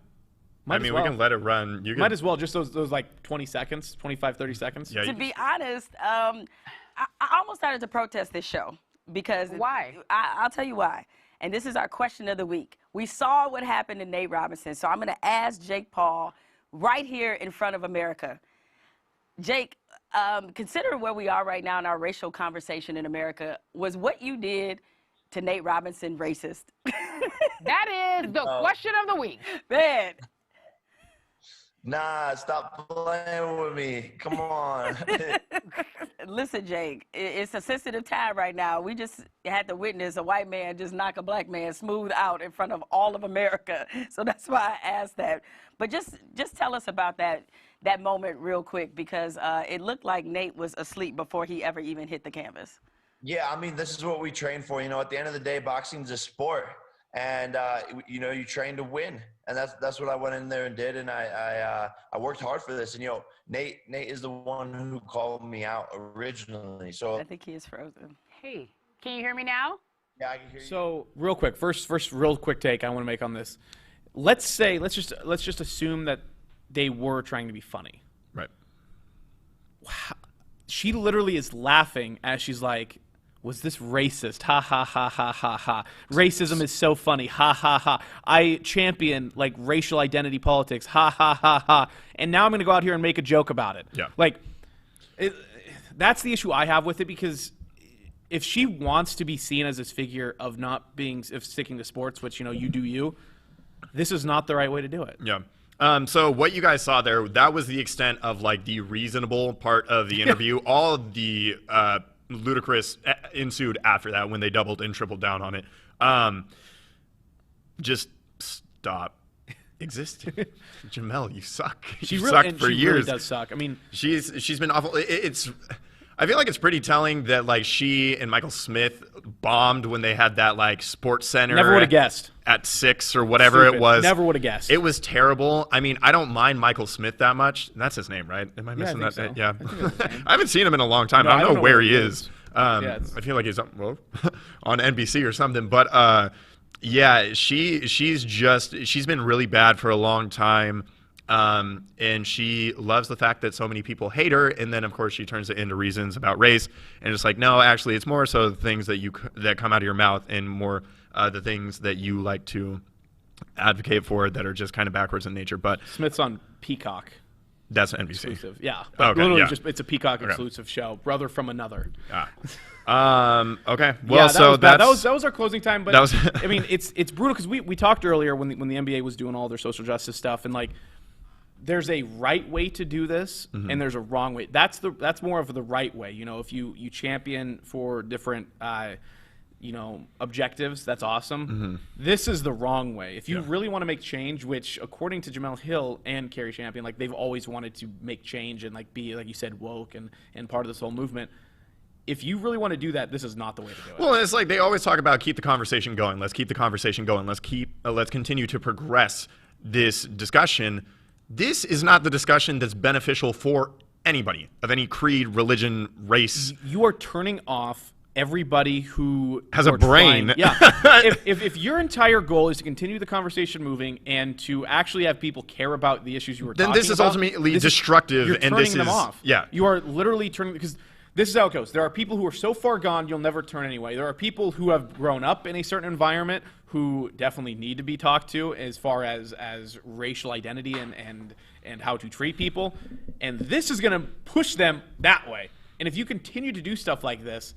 We can let it run. Might as well. Just those 20 seconds, 25, 30 seconds. Yeah, to be honest, I almost started to protest this show because Why? I'll tell you why. And this is our question of the week. We saw what happened to Nate Robinson, so I'm going to ask Jake Paul right here in front of America. Jake, considering where we are right now in our racial conversation in America, was what you did to Nate Robinson racist? That is the question of the week. Man. Nah, stop playing with me. Come on. Listen, Jake, it's a sensitive time right now. We just had to witness a white man just knock a black man smooth out in front of all of America. So that's why I asked that. But just tell us about that moment real quick, because it looked like Nate was asleep before he ever even hit the canvas. Yeah, this is what we train for. At the end of the day, boxing's a sport. And, you train to win. And that's what I went in there and did. And I worked hard for this. And, Nate is the one who called me out originally. So I think he is frozen. Hey, can you hear me now? Yeah, I can hear you. So real quick, first real quick take I want to make on this. Let's just assume that they were trying to be funny. Right. Wow. She literally is laughing as she's like, was this racist? Ha, ha, ha, ha, ha, ha. Racism is so funny. Ha, ha, ha. I champion, racial identity politics. Ha, ha, ha, ha. And now I'm going to go out here and make a joke about it. Yeah. That's the issue I have with it, because if she wants to be seen as this figure of sticking to sports, which, you do you, this is not the right way to do it. Yeah. So what you guys saw there, that was the extent of, the reasonable part of the interview. All of the ludicrous ensued after that when they doubled and tripled down on it. Just stop existing. Jemele, you suck. You sucked for years. Really does suck. She's been awful. I feel like it's pretty telling that like she and Michael Smith bombed when they had that like Sports Center. Never would have guessed. At 6 or whatever Stupid. it was. Never would have guessed. It was terrible. I mean, I don't mind Michael Smith that much. That's his name, right? Am I missing that? So. Yeah. I, I haven't seen him in a long time. No, I don't know where he is. I feel like he's on NBC or something. But yeah, she's been really bad for a long time. And she loves the fact that so many people hate her, and then of course she turns it into reasons about race, and it's like, no, actually, it's more so the things that come out of your mouth, and more the things that you like to advocate for that are just kind of backwards in nature. But Smith's on Peacock. That's NBC. Exclusive. Yeah, but literally it's a Peacock exclusive show. Brother from another. Okay. Well, so that was our closing time. But that was I mean, it's brutal because we talked earlier when the NBA was doing all their social justice stuff, and like, there's a right way to do this, and there's a wrong way. That's more of the right way. You know, if you champion for different objectives, that's awesome. This is the wrong way. If you really want to make change, which according to Jemele Hill and Carrie Champion, like, they've always wanted to make change and like be, like you said, woke and part of this whole movement. If you really want to do that, this is not the way to do it. Well, it's like they always talk about keep the conversation going. Let's keep the conversation going. Let's continue to progress this discussion. This is not the discussion that's beneficial for anybody of any creed, religion, race. You are turning off everybody who has a brain. If your entire goal is to continue the conversation moving and to actually have people care about the issues you were talking about, then this is ultimately destructive. You're and turning this them is off. Yeah, you are literally turning, because this is how it goes. There are people who are so far gone you'll never turn anyway. There are people who have grown up in a certain environment who definitely need to be talked to as far as racial identity and how to treat people. And this is going to push them that way. And if you continue to do stuff like this,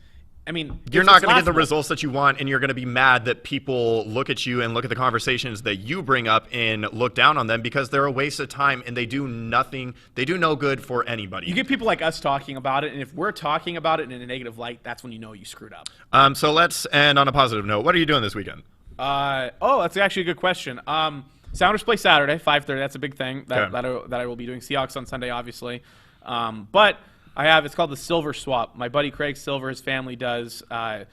I mean, you're not going to get the results that you want, and you're going to be mad that people look at you and look at the conversations that you bring up and look down on them because they're a waste of time and they do nothing. They do no good for anybody. You get people like us talking about it, and if we're talking about it in a negative light, that's when you know you screwed up. So let's end on a positive note. What are you doing this weekend? That's actually a good question. Sounders play Saturday, 5:30. That's a big thing that I will be doing. Seahawks on Sunday, obviously. But it's called the Silver Swap. My buddy Craig Silver, his family does a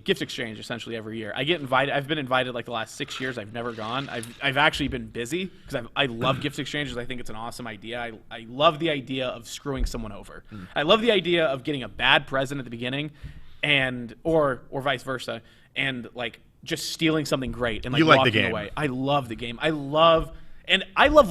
gift exchange essentially every year. I get invited. I've been invited like the last 6 years. I've never gone. I've actually been busy because I love gift exchanges. I think it's an awesome idea. I love the idea of screwing someone over. I love the idea of getting a bad present at the beginning, or vice versa, and like just stealing something great and like walking away. I love the game. I love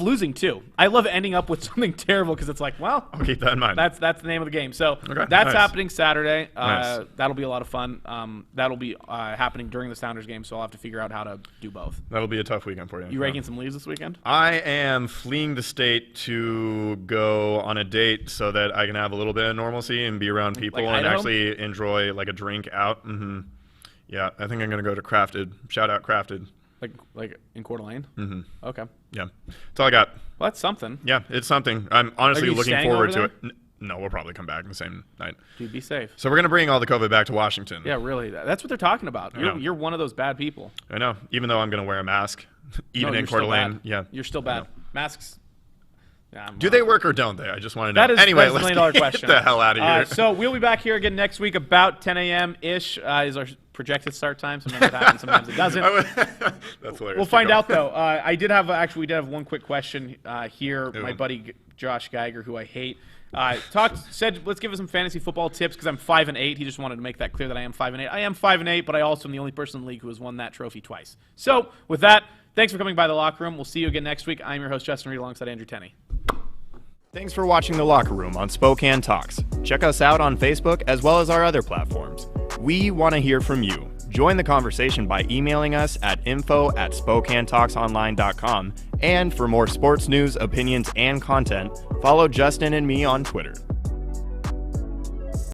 losing too. I love ending up with something terrible because it's like, well, I'll keep that in mind. That's the name of the game. So that's happening Saturday. That'll be a lot of fun. That'll be happening during the Sounders game, so I'll have to figure out how to do both. That'll be a tough weekend for you. You raking some leaves this weekend? I am fleeing the state to go on a date so that I can have a little bit of normalcy and be around people and actually enjoy like a drink out. Yeah, I think I'm going to go to Crafted. Shout out Crafted. Like in Coeur d'Alene? Okay. Yeah. That's all I got. Well, that's something. Yeah, it's something. I'm honestly looking forward to it. there? No, we'll probably come back the same night. Dude, be safe. So we're going to bring all the COVID back to Washington. Yeah, really. That's what they're talking about. You're one of those bad people. I know. Even though I'm going to wear a mask, even in Coeur d'Alene. Yeah. You're still bad. Masks. Yeah, do they work or don't they? I just want to know. That is anyway, let's get the hell out of here. So we'll be back here again next week about 10 a.m.-ish is our projected start time. Sometimes it happens, sometimes it doesn't. That's hilarious. We'll find out, though. We did have one quick question here. My buddy Josh Geiger, who I hate, said, let's give us some fantasy football tips because I'm 5-8. He just wanted to make that clear that I am 5-8. I am 5-8, but I also am the only person in the league who has won that trophy twice. So with that, thanks for coming by the locker room. We'll see you again next week. I'm your host, Justin Reed, alongside Andrew Tenney. Thanks for watching The Locker Room on Spokane Talks. Check us out on Facebook as well as our other platforms. We want to hear from you. Join the conversation by emailing us at info@SpokaneTalksOnline.com. And for more sports news, opinions, and content, follow Justin and me on Twitter.